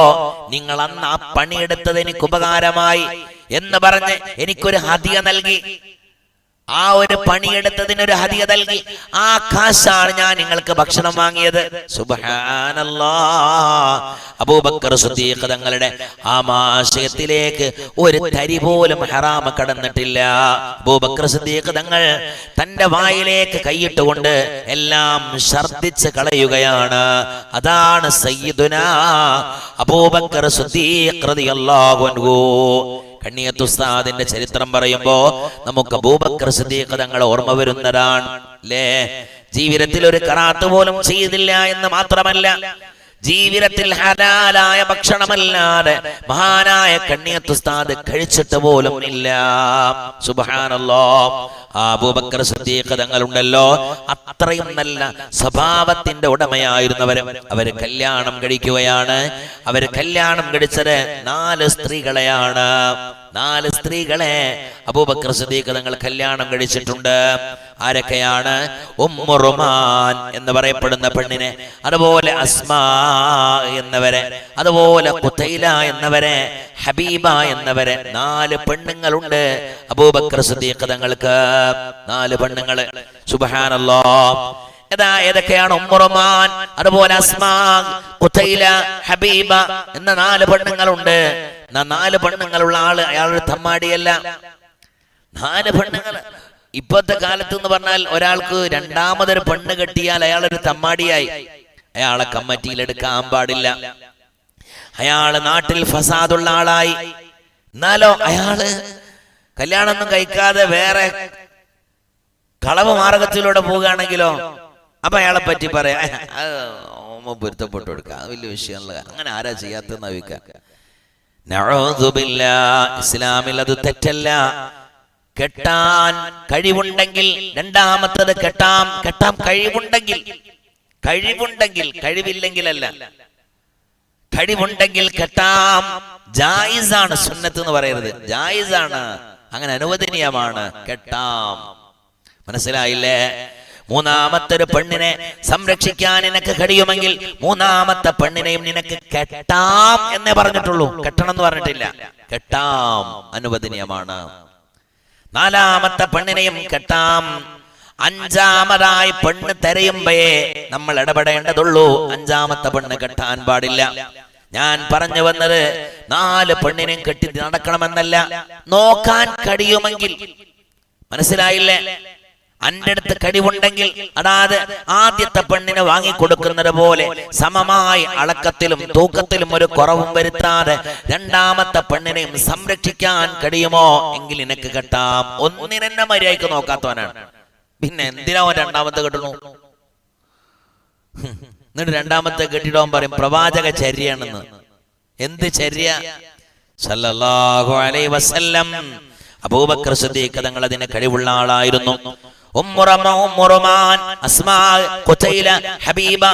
നിങ്ങൾ അന്ന് ആ പണിയെടുത്തത് എനിക്ക് ഉപകാരമായി എന്ന് പറഞ്ഞ് എനിക്കൊരു ഹദിയ നൽകി. ആ ഒരു പണിയെടുത്തതിനൊരു ഹദിയ നൽകി. ആ കാശാണ് ഞാൻ നിങ്ങൾക്ക് ഭക്ഷണം വാങ്ങിയത്. സുബ്ഹാനല്ലാഹ്. അബൂബക്കർ സിദ്ദീഖ് തങ്ങളുടെ ആമാശയത്തിലേക്ക് ഒരു തരി പോലും ഹറാം കടന്നിട്ടില്ല. അബൂബക്കർ സിദ്ദീഖ് തങ്ങൾ തന്റെ വായിലേക്ക് കൈയിട്ടുകൊണ്ട് എല്ലാം ഛർദ്ദിച്ച് കളയുകയാണ്. അതാണ് സയ്യിദുനാ അബൂബക്കർ സിദ്ദീഖ് റളിയല്ലാഹു അൻഹു. കണ്ണിയത്ത് ഉസ്താദിന്റെ ചരിത്രം പറയുമ്പോ നമുക്ക് അബൂബക്കർ സിദ്ദീഖ് തങ്ങളെ ഓർമ്മ വരുന്നതാണ് അല്ലേ? ജീവിതത്തിൽ ഒരു ഖറാത്ത് പോലും ചെയ്തില്ല എന്ന് മാത്രമല്ല, ജീവിതത്തിൽ ഹലാലായ ഭക്ഷണമല്ലാതെ മഹാനായ കണ്ണിയത്ത് ഉസ്താദ് കഴിച്ചിട്ട് പോലും ഇല്ല. സുബ്ഹാനല്ലാഹ്. അബൂബക്കർ സിദ്ദീഖ് തങ്ങളുണ്ടല്ലോ, അത്രയും നല്ല സ്വഭാവത്തിന്റെ ഉടമയായിരുന്നവര്. അവര് കല്യാണം കഴിക്കുകയാണ്. അവര് കല്യാണം കഴിച്ചത് 4 സ്ത്രീകളെയാണ്. 4 സ്ത്രീകളെ അബൂബക്കർ സിദ്ദീഖ് തങ്ങൾ കല്യാണം കഴിച്ചിട്ടുണ്ട്. ആരൊക്കെയാണ്? ഉമ്മു റുമാൻ എന്ന് പറയപ്പെടുന്ന പെണ്ണിനെ, അതുപോലെ അസ്മാ എന്നവരെ, അതുപോലെ ഖുതൈല എന്നവരെ, ഹബീബ എന്നവരെ. 4 പെണ്ണുങ്ങളുണ്ട് അബൂബക്കർ സിദ്ദീഖ് തങ്ങൾക്ക്. 4 പെണ്ണുങ്ങള്. സുബ്ഹാനല്ലാഹ്. ഏതൊക്കെയാണ്? ഉമ്മുറുമാൻ, അതുപോലെ അസ്മാ, ഖുതൈല, ഹബീബ എന്ന 4 പെണ്ണുങ്ങളുണ്ട്. 4 പെണ്ണുങ്ങളുള്ള ആള് അയാളൊരു തമ്മാടിയല്ല. 4 പെണ്ണുങ്ങൾ. ഇപ്പോഴത്തെ കാലത്ത് എന്ന് പറഞ്ഞാൽ ഒരാൾക്ക് രണ്ടാമതൊരു പെണ്ണ് കെട്ടിയാൽ അയാളൊരു തമ്മാടിയായി. അയാളെ കമ്മിറ്റിയിൽ എടുക്കാൻ പാടില്ല. അയാള് നാട്ടിൽ ഫസാദുള്ള ആളായി. എന്നാലോ അയാള് കല്യാണമൊന്നും കഴിക്കാതെ വേറെ കളവ് മാർഗത്തിലൂടെ പോവുകയാണെങ്കിലോ അപ്പൊ അയാളെ പറ്റി പറയാ പൊരുത്തപ്പെട്ടു കൊടുക്കുക, വലിയ വിഷയമല്ല. അങ്ങനെ ആരാ ചെയ്യാത്തെന്ന് ഇസ്ലാമിൽ അത് തെറ്റല്ല. കെട്ടാൻ കഴിവുണ്ടെങ്കിൽ രണ്ടാമത്തത് കെട്ടാം. കഴിവുണ്ടെങ്കിൽ കഴിവില്ലെങ്കിലല്ല. കഴിവുണ്ടെങ്കിൽ കെട്ടാം. ജായിസാണ്. സുന്നത്ത് എന്ന് പറയരുത്, ജായിസാണ്. അങ്ങനെ അനുവദനീയമാണ്. കെട്ടാം. മനസ്സിലായില്ലേ? മൂന്നാമത്തെ ഒരു പെണ്ണിനെ സംരക്ഷിക്കാൻ നിനക്ക് കഴിയുമെങ്കിൽ മൂന്നാമത്തെ പെണ്ണിനെയും നിനക്ക് കെട്ടാം എന്നേ പറഞ്ഞിട്ടുള്ളൂ. കെട്ടണം എന്ന് പറഞ്ഞിട്ടില്ല. കെട്ടാം, അനുവദനീയമാണ്. 4ാമത്തെ പെണ്ണിനെയും കെട്ടാം. 5ാമതായി പെണ്ണ് തെരയുമ്പേ നമ്മൾ ഇടപെടേണ്ടതുള്ളൂ. 5ാമത്തെ പെണ്ണ് കെട്ടാൻ പാടില്ല. ഞാൻ പറഞ്ഞു വന്നത് 4 പെണ്ണിനെയും കെട്ടി നടക്കണമെന്നല്ല, നോക്കാൻ കഴിയുമെങ്കിൽ. മനസ്സിലായില്ലേ? അന്റെ അടുത്ത് കഴിവുണ്ടെങ്കിൽ, അതായത് ആദ്യത്തെ പെണ്ണിനെ വാങ്ങിക്കൊടുക്കുന്നത് പോലെ സമമായി അളക്കത്തിലും തൂക്കത്തിലും ഒരു കുറവും വരുത്താതെ 2ാമത്തെ പെണ്ണിനെയും സംരക്ഷിക്കാൻ കഴിയുമോ എങ്കിൽ നിനക്ക് കെട്ടാം. ഒന്നിനെന്നെ മര്യാദയ്ക്ക് നോക്കാത്തവനാണ്. പിന്നെ എന്തിനാ 2ാമത്തെ കെട്ടണു? എന്നിട്ട് 2ാമത്തെ കെട്ടിടവൻ പറയും പ്രവാചക ചര്യയാണെന്ന്. എന്ത് ചര്യ? സല്ലല്ലാഹു അലൈഹി വസല്ലം. അബൂബക്കർ സിദ്ദീഖ് തങ്ങൾ അതിന് കഴിവുള്ള ആളായിരുന്നു. ഉമ്മുറുമാൻ, അസ്മാ, ഖുതൈല, ഹബീബ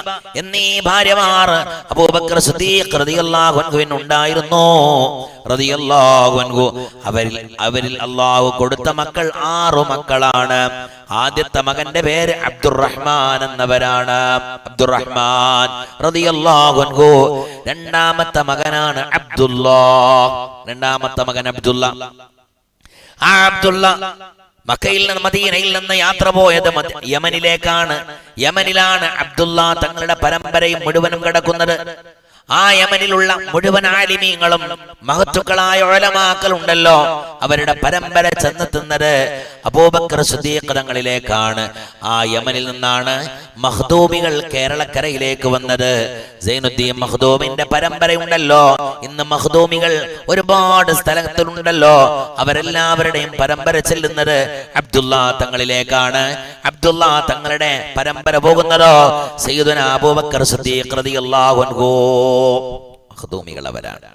എന്നീ ഭാര്യമാർ അബൂബക്കർ സിദ്ദീഖ് റളിയല്ലാഹു അൻഹുവിന് ഉണ്ടായിരുന്നു. റളിയല്ലാഹു അൻഹു. അവരിൽ അല്ലാഹു കൊടുത്ത മക്കൾ 6 മക്കളാണ്. ആദ്യത്തെ മകന്റെ പേര് അബ്ദുറഹ്മാൻ എന്നവരാണ്. അബ്ദുറഹ്മാൻ റളിയല്ലാഹു അൻഹു. 2ാമത്തെ മകനാണ് അബ്ദുല്ലാഹ്. 2ാമത്തെ മകൻ അബ്ദുല്ല. ആ അബ്ദുല്ല മക്കയിൽ നിന്ന് മദീനയിൽ നിന്ന് യാത്ര പോയത് യമനിലേക്കാണ്. യമനിലാണ് അബ്ദുല്ല തങ്ങളുടെ പരമ്പരയും മുഴുവനും കിടക്കുന്നത്. ആ യമനിലുള്ള മുഴുവൻ ആലിമീങ്ങളും മഹത്തുക്കളായ ഉലമാക്കൾ ഉണ്ടല്ലോ, അവരുടെ പരമ്പര ചെന്നെത്തുന്നത് അബൂബക്കർ സിദ്ദീഖ് തങ്ങളിലേക്കാണ്. ആ യമനിൽ നിന്നാണ് മഖ്ദൂമികൾ കേരളക്കരയിലേക്ക് വന്നത്. സൈനുദ്ദീൻ മഖ്ദൂമിന്റെ പരമ്പരയുണ്ടല്ലോ. ഇന്ന് മഖ്ദൂമികൾ ഒരുപാട് സ്ഥലത്തുണ്ടല്ലോ. അവരെല്ലാവരുടെയും പരമ്പര ചെല്ലുന്നത് അബ്ദുല്ല തങ്ങളിലേക്കാണ്. അബ്ദുല്ല തങ്ങളുടെ പരമ്പര പോകുന്നതോ സയ്യിദുനാ അബൂബക്കർ സിദ്ദീഖ് റളിയല്ലാഹു അൻഹു. മഖ്ദൂമികൾ അവരാണ്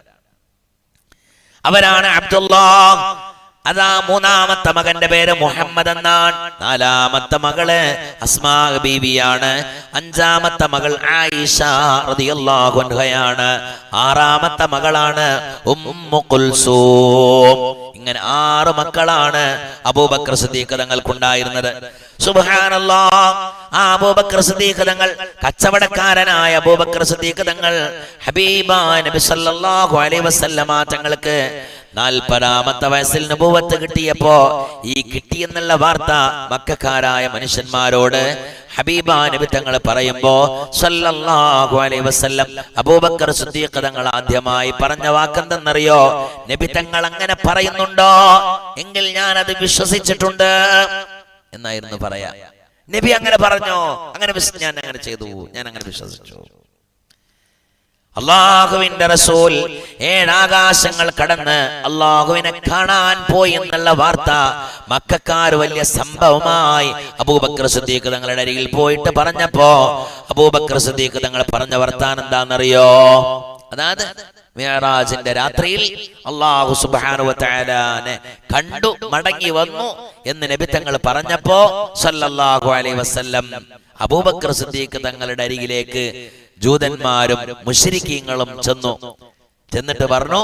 അബ്ദുല്ലാഹ്. അതാ 3ാമത്തെ മകന്റെ പേര് മുഹമ്മദ് എന്നാണ്. 4ാമത്തെ മകള് അസ്മാ ബീവിയാണ്. 5ാമത്തെ മകൾ ആയിഷ റളിയല്ലാഹു അൻഹയാണ്. 6ാമത്തെ മകളാണ് ഉമ്മു കുൽസൂം. ഇങ്ങനെ 6 മക്കളാണ് അബൂബക്കർ സിദ്ദീഖ് തങ്ങൾക്കുണ്ടായിരുന്നത്. സുബ്ഹാനല്ലാഹ്. ആ അബൂബക്കർ സിദ്ദീഖ് തങ്ങൾ, കച്ചവടക്കാരനായ അബൂബക്കർ സിദ്ദീഖ് തങ്ങൾ ഹബീബായ നബി സല്ലല്ലാഹു അലൈഹി വസല്ലമ തങ്ങൾക്ക് 40ാമത്തെ വയസ്സിൽ നബുവത്ത് കിട്ടിയപ്പോ ഈ കിട്ടിയെന്നുള്ള വാർത്ത മക്കക്കാരായ മനുഷ്യന്മാരോട് ഹബീബാ നബി തങ്ങൾ പറയുമ്പോ സല്ലല്ലാഹു അലൈഹി വസല്ലം അബൂബക്കർ സിദ്ദീഖ് തങ്ങൾ ആദ്യമായി പറഞ്ഞ വാക്കെന്തെന്നറിയോ? നബി തങ്ങൾ അങ്ങനെ പറയുന്നുണ്ടോ എങ്കിൽ ഞാൻ അത് വിശ്വസിച്ചിട്ടുണ്ട് എന്നായിരുന്നു പറയാ. നബി അങ്ങനെ പറഞ്ഞോ? അങ്ങനെ ഞാൻ അങ്ങനെ ചെയ്തു, ഞാൻ അങ്ങനെ വിശ്വസിച്ചു. അള്ളാഹുവിന്റെ റസൂൽ 7 ആകാശങ്ങൾ കടന്ന് അള്ളാഹുവിനെ കാണാൻ പോയി എന്നുള്ള വാർത്ത മക്കക്കാർ വലിയ സംഭവമായി അബൂബക്കർ സിദ്ദീഖ് തങ്ങളുടെ അരികിൽ പോയിട്ട് പറഞ്ഞപ്പോ അബൂബക്കർ സിദ്ദീഖ് തങ്ങൾ പറഞ്ഞ വർത്താനം എന്താണെന്നറിയോ? അതായത് മിഅ്റാജിന്റെ രാത്രിയിൽ അല്ലാഹു സുബ്ഹാനഹു വ തആലാനെ കണ്ടു മടങ്ങി വന്നു എന്ന് നബി തങ്ങൾ പറഞ്ഞപ്പോ സല്ലല്ലാഹു അലൈഹി വസല്ലം അബൂബക്കർ സിദ്ദീഖ് തങ്ങളുടെ അരികിലേക്ക് ജൂതന്മാരും മുശ്രിക്കീങ്ങളും ചെന്നിട്ട് പറഞ്ഞു,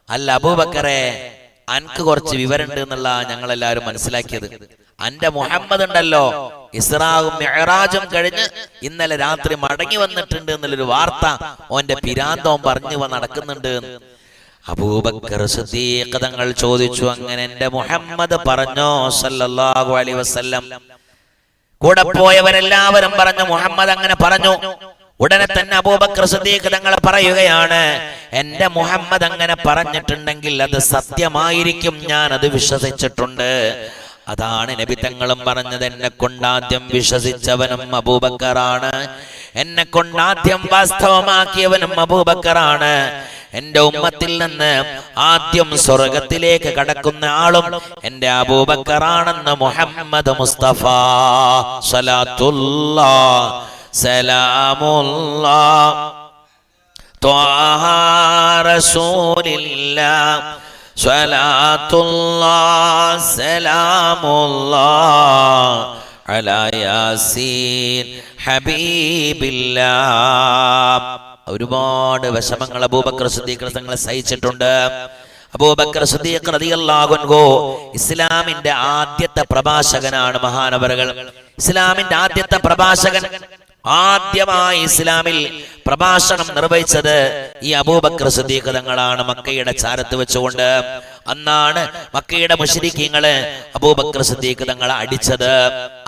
അല്ല അബൂബക്കറെ, അനക്ക് കുറച്ച് വിവരമുണ്ട് എന്നുള്ള ഞങ്ങളെല്ലാവരും മനസ്സിലാക്കിയത്. അന്റെ മുഹമ്മദ് ഉണ്ടല്ലോ, ഇസ്രാവും മിഅ്റാജും കഴിഞ്ഞ് ഇന്നലെ രാത്രി മടങ്ങി വന്നിട്ടുണ്ട് എന്നുള്ളൊരു വാർത്ത ഓന്റെ പിരാന്തോൻ പറഞ്ഞു നടക്കുന്നുണ്ട്. അബൂബക്കർ സിദ്ദീഖ് തങ്ങൾ ചോദിച്ചു, അങ്ങനെ എന്റെ മുഹമ്മദ് പറഞ്ഞോ സല്ലല്ലാഹു അലൈഹി വസല്ലം? കൂടെ പോയവരെല്ലാവരും പറഞ്ഞു മുഹമ്മദ് അങ്ങനെ പറഞ്ഞു. ഉടനെ തന്നെ അബൂബക്കർ സിദ്ദീഖ് തങ്ങൾ പറയുകയാണ്, എന്റെ മുഹമ്മദ് അങ്ങനെ പറഞ്ഞിട്ടുണ്ടെങ്കിൽ അത് സത്യമായിരിക്കും, ഞാൻ അത് വിശ്വസിച്ചിട്ടുണ്ട്. അതാണ് നബി തങ്ങളും പറഞ്ഞത്, എന്നെ കൊണ്ടാദ്യം വിശ്വസിച്ചവനും അബൂബക്കറാണ്, എന്നെ കൊണ്ടാദ്യം വാസ്തവമാക്കിയവനും അബൂബക്കറാണ്. എന്റെ ഉമ്മത്തിൽ നിന്ന് ആദ്യം സ്വർഗത്തിലേക്ക് കടക്കുന്ന ആളും എന്റെ അബൂബക്കറാണെന്ന് മുഹമ്മദ് മുസ്തഫ സ്വലാത്തുല്ലാഹ് സലാമുല്ലാഹ് ത്വാഹ റസൂലില്ലാഹ് സ്വലാത്തുല്ലാഹ് സലാമുല്ലാഹ് അലാ യാസീൻ ഹബീബില്ലാഹ്. ഒരുപാട് വിഷമങ്ങൾ അബൂബക്കർ സിദ്ദീഖ് തങ്ങൾ സഹിച്ചിട്ടുണ്ട്. അബൂബക്കർ സിദ്ദീഖ് റളിയല്ലാഹു അൻഹു ഇസ്ലാമിന്റെ ആദ്യത്തെ പ്രഭാഷകനാണ്. മഹാനവറുകൾ ഇസ്ലാമിന്റെ ആദ്യത്തെ പ്രഭാഷകൻ. ആദ്യമായി ഇസ്ലാമിൽ പ്രഭാഷണം നിർവഹിച്ചത് ഈ അബൂബക്കർ സിദ്ദീഖ് തങ്ങളാണ്, മക്കയുടെ ചാരത്ത് വെച്ചുകൊണ്ട്. അന്നാണ് മക്കയുടെ മുശ്രിക്കീങ്ങള് അബൂബക്കർ സിദ്ദീഖ് തങ്ങളെ അടിച്ചത്.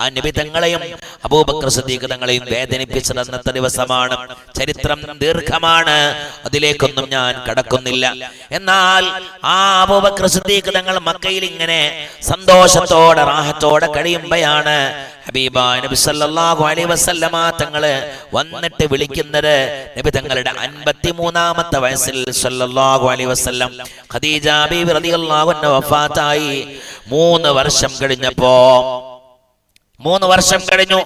ആ നബി തങ്ങളെയും അബൂബക്കർ സിദ്ദീഖ് തങ്ങളെയും വേദനിപ്പിച്ചത് അന്നത്തെ ദിവസമാണ്. ചരിത്രം ദീർഘമാണ്, അതിലേക്കൊന്നും ഞാൻ കടക്കുന്നില്ല. എന്നാൽ ആ അബൂബക്കർ സിദ്ദീഖ് തങ്ങൾ മക്കയിൽ ഇങ്ങനെ സന്തോഷത്തോടെ റാഹത്തോടെ കഴിയുമ്പോഴാണ് ഹബീബായ നബി സല്ലല്ലാഹു അലൈഹി വസല്ലമ തങ്ങള് വന്നിട്ട് വിളിക്കുന്നത്. നബി തങ്ങളുടെ 53-ാമത്തെ വയസ്സിൽ സല്ലല്ലാഹു അലൈഹി വസല്ലം ഖദീജ ബീവി റളിയല്ലാഹു അൻഹ വഫാത്തായി. 3 വർഷം കഴിഞ്ഞപ്പോ 3 വർഷം കഴിഞ്ഞു.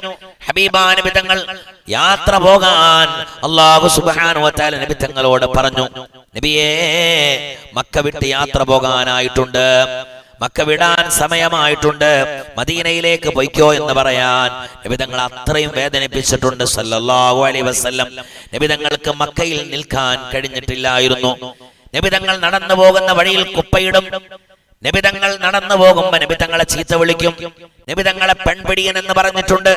ഹബീബായ നബി തങ്ങൾ യാത്ര പോകാൻ അല്ലാഹു സുബ്ഹാനഹു വ തആല നബി തങ്ങളോട് പറഞ്ഞു, നബിയേ മക്ക വിട്ട് യാത്ര പോകാനായിട്ടുണ്ട്, മക്ക വിടാൻ സമയമായിട്ടുണ്ട്, മദീനയിലേക്ക് പൊയ്ക്കോ എന്ന് പറയാൻ നബി തങ്ങൾ അത്രയും വേദനിപ്പിച്ചിട്ടുണ്ട് സല്ലല്ലാഹു അലൈഹി വസല്ലം. നബി തങ്ങൾക്ക് മക്കയിൽ നിൽക്കാൻ കഴിഞ്ഞിട്ടില്ലായിരുന്നു. നബി തങ്ങൾ നടന്നു പോകുന്ന വഴിയിൽ കുപ്പയിടും. നബി തങ്ങൾ നടന്നു പോകുമ്പോ നബി തങ്ങളെ ചീത്ത വിളിക്കും. നബി തങ്ങളെ പെൺപിടിയൻ എന്ന് പറഞ്ഞിട്ടുണ്ട്.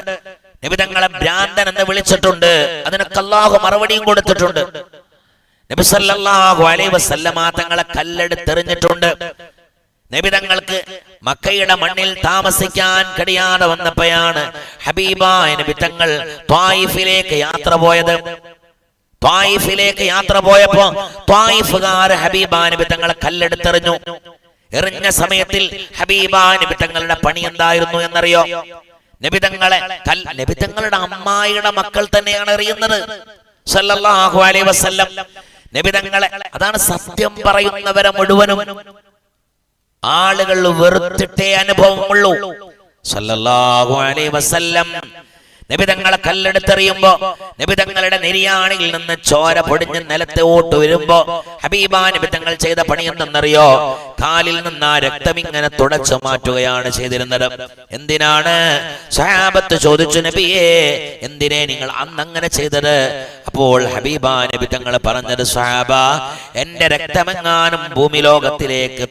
നബി തങ്ങളെ ഭ്രാന്തൻ എന്ന് വിളിച്ചിട്ടുണ്ട്. അതിനൊക്കെ അല്ലാഹു മറുപടിയും കൊടുത്തിട്ടുണ്ട്. നബി സല്ലല്ലാഹു അലൈഹി വസല്ലമ തങ്ങളെ കല്ലെടുത്തെറിഞ്ഞിട്ടുണ്ട്. നബി തങ്ങൾക്ക് മക്കയുടെ മണ്ണിൽ താമസിക്കാൻ കഴിയാതെ വന്നപ്പോഴാണ് ഹബീബായ നബി തങ്ങൾ ത്വായിഫിലേക്ക് യാത്ര പോയത്. ത്വായിഫിലേക്ക് യാത്ര പോയപ്പോ ത്വായിഫുകാർ ഹബീബായ നബി തങ്ങളെ കല്ലെടുത്തെറിഞ്ഞു. എറിഞ്ഞ സമയത്തിൽ ഹബീബായ നബി തങ്ങളുടെ പണി എന്തായിരുന്നു എന്നറിയോ? നബി തങ്ങളുടെ അമ്മായിയുടെ മക്കൾ തന്നെയാണ് എറിയുന്നത് സല്ലല്ലാഹു അലൈഹി വസല്ലം. നബി തങ്ങളെ, അതാണ് സത്യം പറയുന്നവരെ മുഴുവനും ആളുകൾ വെറുത്തിട്ടേ അനുഭവമുള്ളൂ സല്ലല്ലാഹു അലൈഹി വസല്ലം. നബി തങ്ങളെ കല്ലെടുത്തെറിയുമ്പോ നബി തങ്ങളുടെ നെരിയാണിയിൽ നിന്ന് ചോര പൊടിഞ്ഞ് നിലത്തോട്ട് വരുമ്പോ ഹബീബാ നബി തങ്ങൾ ചെയ്ത പണി എന്തെന്നറിയോ? കാലിൽ നിന്ന് ആ രക്തം ഇങ്ങനെ തുടച്ചു മാറ്റുകയാണ് ചെയ്തിരുന്നത്. എന്തിനാണ്? സഹാബത്ത് ചോദിച്ചു, നബിയേ എന്തിനെ നിങ്ങൾ അന്ന് അങ്ങനെ ചെയ്തത്? അപ്പോൾ ഹബീബാ നബി തങ്ങൾ പറഞ്ഞത്, സഹാബ, എന്റെ രക്തമെങ്ങാനും ഭൂമി ലോകത്തിലേക്ക്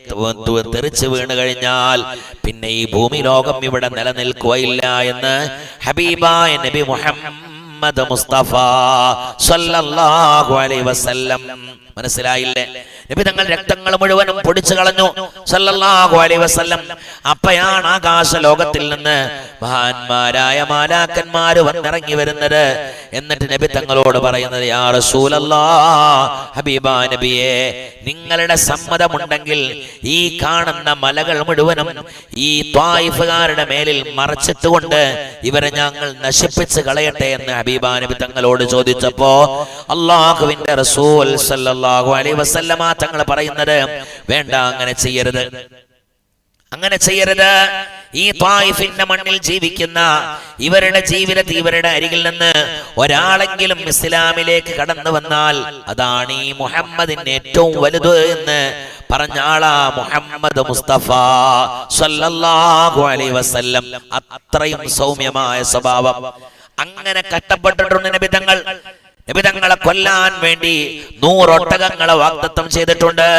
തെറിച്ചു വീണ് കഴിഞ്ഞാൽ പിന്നെ ഈ ഭൂമി ലോകം ഇവിടെ നിലനിൽക്കുകയില്ല എന്ന് ഹബീബായ നബി മുഹമ്മദ് മുസ്തഫ സല്ലല്ലാഹു അലൈഹി വസല്ലം. മനസ്സിലായില്ലേ? നബി തങ്ങൾ രക്തങ്ങൾ മുഴുവനും പൊടിച്ചു കളഞ്ഞു സല്ലല്ലാഹു അലൈഹി വസല്ലം. അപ്പയാണ് ആകാശ ലോകത്തിൽ നിന്ന് മഹാന്മാരായ മാലാക്കന്മാര് വന്നിറങ്ങി വരുന്നത്. എന്നിട്ട് നബി തങ്ങളോട് പറയുന്നത്, യാ റസൂലല്ലാഹ്, ഹബീബാ നബിയെ, നിങ്ങളുടെ സമ്മതമുണ്ടെങ്കിൽ ഈ കാണുന്ന മലകൾ മുഴുവനും ഈ ത്വായിഫുകാരുടെ മേലിൽ മറച്ചിട്ടുകൊണ്ട് ഇവരെ ഞങ്ങൾ നശിപ്പിച്ച് കളയട്ടെ എന്ന് ഹബീബാ നബി തങ്ങളോട് ചോദിച്ചപ്പോ അല്ലാഹുവിന്റെ റസൂൽ സല്ലല്ലാഹു അലൈഹി വസല്ലമ തങ്ങൾ പറയുന്നത്, വേണ്ട, അങ്ങനെ ചെയ്യരുത്, അങ്ങനെ ചെയ്യരുത്. ഈ ത്വായിഫിന്റെ മണ്ണിൽ ജീവിക്കുന്ന ഇവരുടെ ജീവിതത്തിൽ ഇവരുടെ അരികിൽ നിന്ന് ഒരാളെങ്കിലും ഇസ്ലാമിലേക്ക് കടന്നു വന്നാൽ അതാണ് ഈ മുഹമ്മദിന്റെ ഏറ്റവും വലുത് എന്ന് പറഞ്ഞ ആളാ മുഹമ്മദ് മുസ്തഫ സല്ലല്ലാഹു അലൈഹി വസല്ലം. അത്രയും സൗമ്യമായ സ്വഭാവം. അങ്ങനെ കഷ്ടപ്പെട്ടിട്ടുണ്ട് നബി തങ്ങൾ. നബി തങ്ങളെ കൊല്ലാൻ വേണ്ടി 100 ഒട്ടകങ്ങളെ വാഗ്ദത്തം ചെയ്തിട്ടുണ്ട്.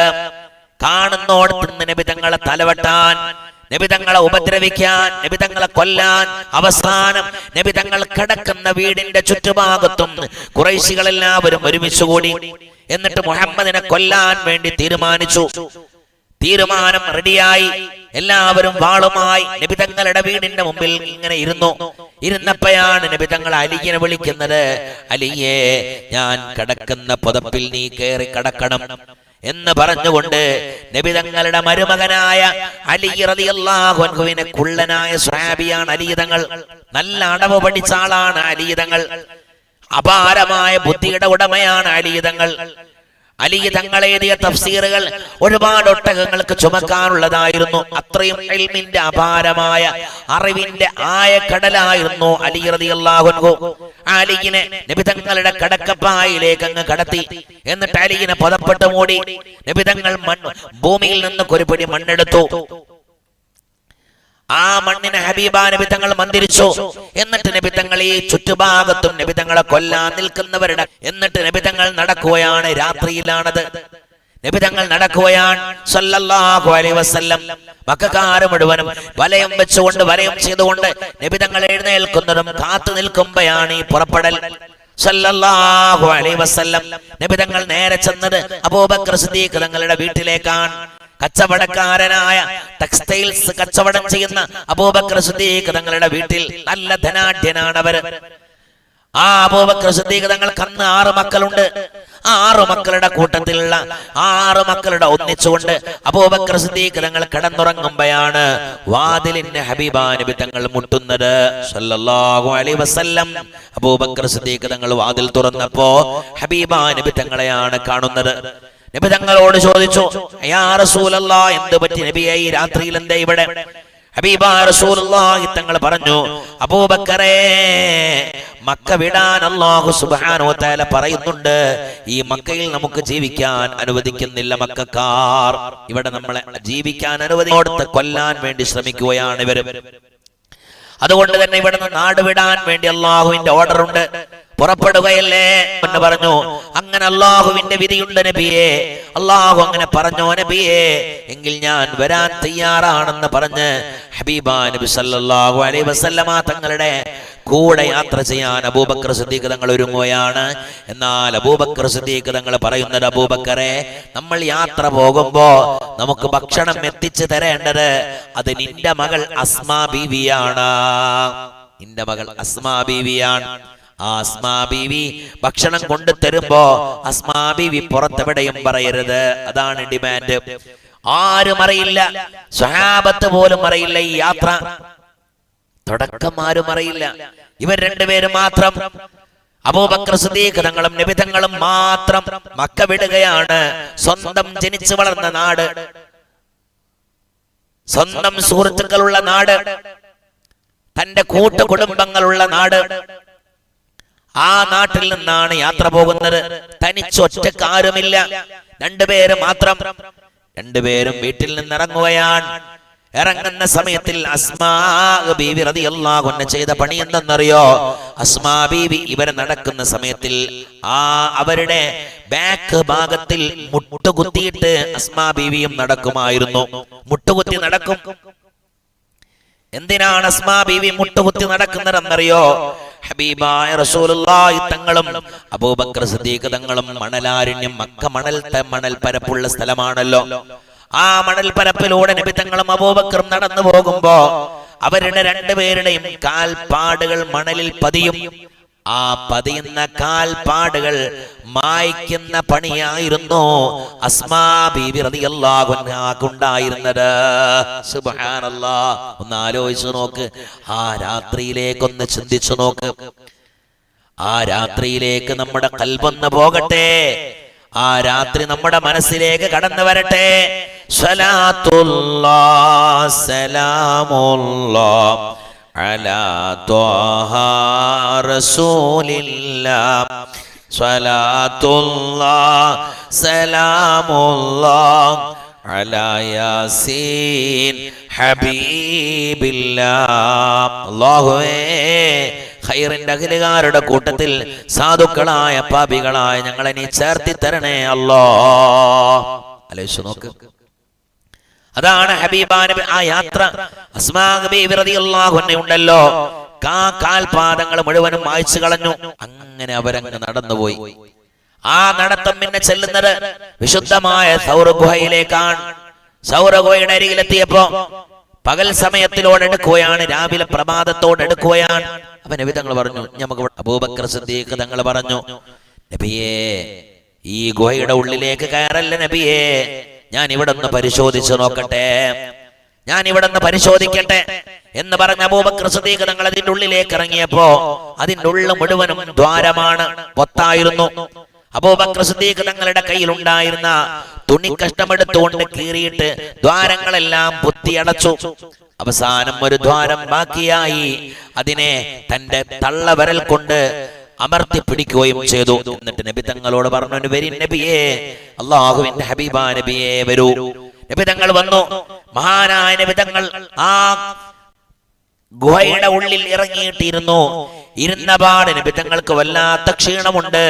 കാണുന്നോടത്ത് നിന്ന് നബി തങ്ങളെ തലവെട്ടാൻ, നബി തങ്ങളെ ഉപദ്രവിക്കാൻ, നബി തങ്ങളെ കൊല്ലാൻ. അവസാനം നബി തങ്ങൾ കിടക്കുന്ന വീടിന്റെ ചുറ്റുഭാഗത്തും ഖുറൈശികളെല്ലാവരും ഒരുമിച്ചുകൂടി. എന്നിട്ട് മുഹമ്മദിനെ കൊല്ലാൻ വേണ്ടി തീരുമാനിച്ചു. തീരുമാനം റെഡിയായി. എല്ലാവരും വാളുമായി നബി തങ്ങളുടെ വീടിന്റെ മുമ്പിൽ ഇങ്ങനെ ഇരുന്നു. ഇരുന്നപ്പോഴാണ് നബി തങ്ങൾ അലിയെ വിളിക്കുന്നത്. അലിയേ, ഞാൻ കിടക്കുന്ന പുതപ്പിൽ നീ കയറി കിടക്കണം എന്ന് പറഞ്ഞുകൊണ്ട് നബി തങ്ങളുടെ മരുമകനായ അലി റളിയല്ലാഹു അൻഹുവിനെ കുള്ളനായ സ്വഹാബിയാണ് അലി തങ്ങൾ. നല്ല അടവ് പഠിച്ച ആളാണ് അലി തങ്ങൾ. അപാരമായ ബുദ്ധിയുടെ ഉടമയാണ് അലി തങ്ങൾ. അലി തങ്ങൾ എഴുതിയ തഫ്സീറുകൾ ഒരുപാട് ഒട്ടകങ്ങൾക്ക് ചുമക്കാനുള്ളതായിരുന്നു. അത്രയും ഇൽമിന്റെ അപാരമായ അറിവിന്റെ ആയക്കടലായിരുന്നു അലി റളിയല്ലാഹു അൻഹു. അലിയിനെ നബി തങ്ങളുടെ കടക്കപ്പായിലേക്ക് അങ്ങ് കടത്തി. എന്നിട്ട് അലിയിനെ പദപ്പെട്ട് മൂടി. നബി തങ്ങൾ ഭൂമിയിൽ നിന്ന് ഒരു പിടി മണ്ണെടുത്തു. ആ മണ്ണിനെ ഹബീബാ നബി തങ്ങൾ മന്ദിരിച്ചു. എന്നിട്ട് നബി തങ്ങൾ ഈ ചുറ്റുഭാഗത്തും നബി തങ്ങളെ കൊല്ലാൻ നിൽക്കുന്നവരുടെ എന്നിട്ട് നബി തങ്ങൾ നടക്കുകയാണ്. രാത്രിയിലാണത്. നബി തങ്ങൾ നടക്കുകയാണ് സല്ലല്ലാഹു അലൈഹി വസല്ലം. മക്കക്കാർ മുഴുവനും വലയം വെച്ചുകൊണ്ട് വലയം ചെയ്തുകൊണ്ട് നബി തങ്ങൾ എഴുന്നേൽക്കുന്നതും കാത്തു നിൽക്കുമ്പോഴാണ് ഈ പുറപ്പെടൽ. സല്ലല്ലാഹു അലൈഹി വസല്ലം നബി തങ്ങൾ നേരെ ചെന്നത് അബൂബക്കർ സിദ്ദീഖ് തങ്ങളുടെ വീട്ടിലേക്കാണ്. കച്ചവടക്കാരനായ ടെക്സ്റ്റൈൽസ് കച്ചവടം ചെയ്യുന്ന അബൂബക്കർ സിദ്ദീഖ് തങ്ങളുടെ വീട്ടിൽ നല്ല ധനാഢ്യനാണ് അവര്. ആ അബൂബക്കർ സിദ്ദീഖ് തങ്ങൾക്ക് അന്ന് 6 മക്കളുണ്ട്. ആ 6 മക്കളുടെ കൂട്ടത്തിലുള്ള 6 മക്കളുടെ ഒന്നിച്ചുകൊണ്ട് അബൂബക്കർ സിദ്ദീഖ് തങ്ങൾ കിടന്നുറങ്ങുമ്പോഴാണ് വാതിലിന്റെ ഹബീബാ നബി തങ്ങൾ മുട്ടുന്നത് സല്ലല്ലാഹു അലൈഹി വസല്ലം. അബൂബക്കർ സിദ്ദീഖ് തങ്ങൾ വാതിൽ തുറന്നപ്പോ ഹബീബാ നബി തങ്ങളെയാണ് കാണുന്നത്. നബി തങ്ങളോട് ചോദിച്ചു, യാ റസൂലല്ലാഹ്, എന്ത് പറ്റി നബിയെ, ഈ രാത്രിയിൽ എന്താ ഇവിടെ? ഹബീബാ റസൂലുള്ളാഹി തങ്ങൾ പറഞ്ഞു, അബൂബക്കറേ, മക്ക വിടാൻ അല്ലാഹു സുബ്ഹാനഹു വ തആല പറയുന്നുണ്ട്. ഈ മക്കയിൽ നമുക്ക് ജീവിക്കാൻ അനുവദിക്കുന്നില്ല. മക്കക്കാർ ഇവിടെ നമ്മളെ ജീവിക്കാൻ അനുവദിയോടുത്ത് കൊല്ലാൻ വേണ്ടി ശ്രമിക്കുകയാണ് ഇവർ. അതുകൊണ്ട് തന്നെ ഇവിടുന്ന് നാട് വിടാൻ വേണ്ടി അല്ലാഹുവിന്റെ ഓർഡർ ഉണ്ട്. പുറപ്പെടുകയല്ലേ എന്ന് പറഞ്ഞു. അങ്ങനെ അല്ലാഹുവിന്റെ വിധിയുണ്ട് നബിയെ. അല്ലാഹു അങ്ങനെ പറഞ്ഞോ നബിയെ, എങ്കിൽ ഞാൻ വരാൻ തയ്യാറാണെന്ന് പറഞ്ഞ് ഹബീബാ നബി സല്ലല്ലാഹു അലൈഹി വസല്ലമ തങ്ങളുടെ കൂടെ യാത്ര ചെയ്യാൻ അബൂബക്കർ സിദ്ദീഖ് തങ്ങൾ ഒരുങ്ങുകയാണ്. എന്നാൽ അബൂബക്കർ സിദ്ദീഖ് തങ്ങൾ പറയുന്നത്, അബൂബക്കറെ, നമ്മൾ യാത്ര പോകുമ്പോ നമുക്ക് ഭക്ഷണം എത്തിച്ചു തരേണ്ടത് അത് നിന്റെ മകൾ അസ്മാ ബീവിയാണ്. നിന്റെ മകൾ അസ്മാ ബീവിയാണ്. ആ അസ്മാ ബീവി ഭക്ഷണം കൊണ്ടു തരുമ്പോ അസ്മാ ബീവി പുറത്തെവിടെയും പറയരുത്. അതാണ് ഡിമാൻഡ്. ആരും അറിയില്ല, സ്വഹാബത്ത് പോലും അറിയില്ല ഈ യാത്ര. തുടക്കം ആരും അറിയില്ല. ഇവർ രണ്ടുപേരും മാത്രം, അബൂബക്കർ സിദ്ദീഖ് തങ്ങളും നബി തങ്ങളും മാത്രം മക്ക വിടുകയാണ്. സ്വന്തം ജനിച്ചു വളർന്ന നാട്, സ്വന്തം സുഹൃത്തുക്കളുള്ള നാട്, തന്റെ കൂട്ടുകുടുംബങ്ങളുള്ള നാട്. ആ നാട്ടിൽ നിന്നാണ് യാത്ര പോകുന്നത്. തനിച്ചൊറ്റക്ക് ആരുമില്ല, രണ്ടുപേരും മാത്രം. രണ്ടുപേരും വീട്ടിൽ നിന്ന് ഇറങ്ങുകയാണ്. ഇറങ്ങുന്ന സമയത്തിൽ അസ്മാ ബീവി റളിയല്ലാഹു അൻഹ ചെയ്ത പണി എന്തെന്നറിയോ? അസ്മാ ബീവി ഇവർ നടക്കുന്ന സമയത്തിൽ അവരുടെ ബാക്ക് ഭാഗത്തിൽ മുട്ടുകുത്തിയിട്ട് അസ്മാ ബീവിയും നടക്കുമായിരുന്നു. മുട്ടുകുത്തി നടക്കും. എന്തിനാണ് അസ്മാ ബീവി മുട്ടുകുത്തി നടക്കുന്നതെന്നറിയോ? ഹബീബായ റസൂലുള്ളാഹി തങ്ങളും അബൂബക്കർ സിദ്ദീഖ് തങ്ങളും മണലാരണ്യം, മക്ക മണൽ പരപ്പുള്ള സ്ഥലമാണല്ലോ. ആ മണൽ പരപ്പിലൂടെ നബി തങ്ങളും അബൂബക്കറും നടന്നു പോകുമ്പോ അവരുടെ രണ്ടുപേരുടെയും കാൽപ്പാടുകൾ മണലിൽ പതിയും. ആ പതിയുന്ന കാൽപ്പാടുകൾ മായ്ക്കുന്ന പണിയായിരുന്നു അസ്മാ ബീവി റളിയല്ലാഹു അൻഹാക്കുണ്ടായിരുന്നത്. സുബ്ഹാനല്ലാഹ്, ഒന്ന് ആലോചിച്ചു നോക്ക്. ആ രാത്രിയിലേക്കൊന്ന് ചിന്തിച്ചു നോക്ക്. ആ രാത്രിയിലേക്ക് നമ്മുടെ ഖൽബൊന്ന് പോകട്ടെ. ആ രാത്രി നമ്മുടെ മനസ്സിലേക്ക് കടന്നു വരട്ടെ. സ്വലാത്തുല്ലാഹ് സലാമുല്ലാഹ് അലാ ത്വാഹ റസൂലില്ലാഹ് സ്വലാത്തുല്ലാഹ് സലാമുല്ലാഹ് അലാ യാസീൻ ഹബീബില്ലാഹ്. അല്ലാഹുവേ, ഖൈറിന്റെ അഖിലുകാരുടെ കൂട്ടത്തിൽ സാധുക്കളായ പാപികളായ ഞങ്ങളെ നീ ചേർത്തി തരണേ അല്ലാഹ്. ആലോചിച്ചു നോക്ക്. അതാണ് ഹബീബാ നബി. ആ യാത്ര അസ്മാ ബീവി റളിയല്ലാഹു അൻഹ ഉണ്ടല്ലോ, കാൽപാദങ്ങൾ മുഴുവനും മായ്ച്ചു കളഞ്ഞു. അങ്ങനെ അവരങ്ങ് നടന്നുപോയി. ആ നടത്തം പിന്നെ ചെല്ലുന്നത് വിശുദ്ധമായ സൗർ ഗുഹയിലേക്കാണ്. സൗർ ഗുഹയുടെ അരികിലെത്തിയപ്പോ പകൽ സമയത്തിലോടെടുക്കുകയാണ്, രാവിലെ പ്രഭാതത്തോടെടുക്കുകയാണ്. അപ്പൊ നബി തങ്ങൾ പറഞ്ഞു, നമുക്ക് അബൂബക്കർ സിദ്ദീഖ് തങ്ങൾ പറഞ്ഞു, നബിയേ ഈ ഗുഹയുടെ ഉള്ളിലേക്ക് കയറല്ല നബിയേ, ഞാൻ ഇവിടെ ഒന്ന് പരിശോധിച്ചു നോക്കട്ടെ, ഞാൻ ഇവിടെ നിന്ന് പരിശോധിക്കട്ടെ എന്ന് പറഞ്ഞ അബൂബക്കർ സിദ്ദീഖ് തങ്ങൾ അതിന്റെ ഉള്ളിലേക്ക് ഇറങ്ങിയപ്പോ അതിന്റെ ഉള്ളിൽ മുഴുവനും ദ്വാരമാണ്, പൊത്തായിരുന്നു. അബൂബക്കർ സിദ്ദീഖ് തങ്ങളുടെ കയ്യിൽ ഉണ്ടായിരുന്ന തുണി കഷ്ണമെടുത്തുകൊണ്ട് കീറിയിട്ട് ദ്വാരങ്ങളെല്ലാം പൊത്തിയടച്ചു. അവസാനം ഒരു ദ്വാരം ബാക്കിയായി. അതിനെ തന്റെ തള്ളവിരൽ കൊണ്ട് അമർത്തി പിടിക്കുകയും ചെയ്തു. എന്നിട്ട് നബി തങ്ങളോട് പറഞ്ഞു, വരി നബിയേ, അല്ലാഹുവിന്റെ ഹബീബാ നബിയേ വരൂ. നബി തങ്ങൾ വന്നു. മഹാനായ നബി തങ്ങൾ ആ ഗുഹയുടെ ഉള്ളിൽ ഇറങ്ങിയിട്ടിരുന്നു. ഇരുന്ന പാട് നബി തങ്ങൾക്ക് വല്ലാത്ത ക്ഷീണമുണ്ട്.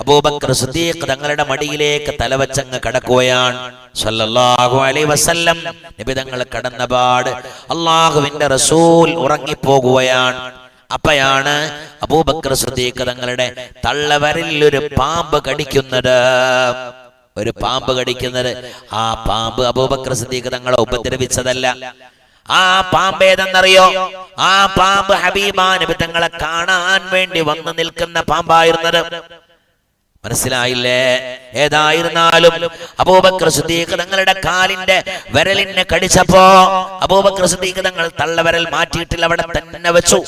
അബൂബക്കർ സിദ്ദീഖ് തങ്ങളുടെ മടിയിലേക്ക് തലവച്ചങ്ങ് കടക്കുകയാണ്. സല്ലല്ലാഹു അലൈഹി വസല്ലം നബി തങ്ങൾ കടന്ന പാട് അല്ലാഹുവിന്റെ റസൂൽ ഉറങ്ങിപ്പോകുകയാണ്. അപ്പോഴാണ് അബൂബക്കർ സിദ്ദീഖ് തങ്ങളുടെ തള്ളവരിൽ ഒരു പാമ്പ് കടിക്കുന്നത്. ആ പാമ്പ് അബൂബക്കർ സിദ്ദീഖ് തങ്ങളെ ഉപദ്രവിച്ചതല്ല. ആ പാമ്പ് ഏതെന്നറിയോ? ആ പാമ്പ് ഹബീബാ നബി തങ്ങളെ കാണാൻ വേണ്ടി വന്നു നിൽക്കുന്ന പാമ്പായിരുന്നത്. മനസ്സിലായില്ലേ? ഏതായിരുന്നാലും അബൂബക്കർ സിദ്ദീഖ് തങ്ങളുടെ കാലിന്റെ വിരലിനെ കടിച്ചപ്പോ അബൂബക്കർ സിദ്ദീഖ് തങ്ങൾ തള്ളവിരൽ മാറ്റിയിട്ടില്ല, അവിടെ തന്നെ വെച്ചു.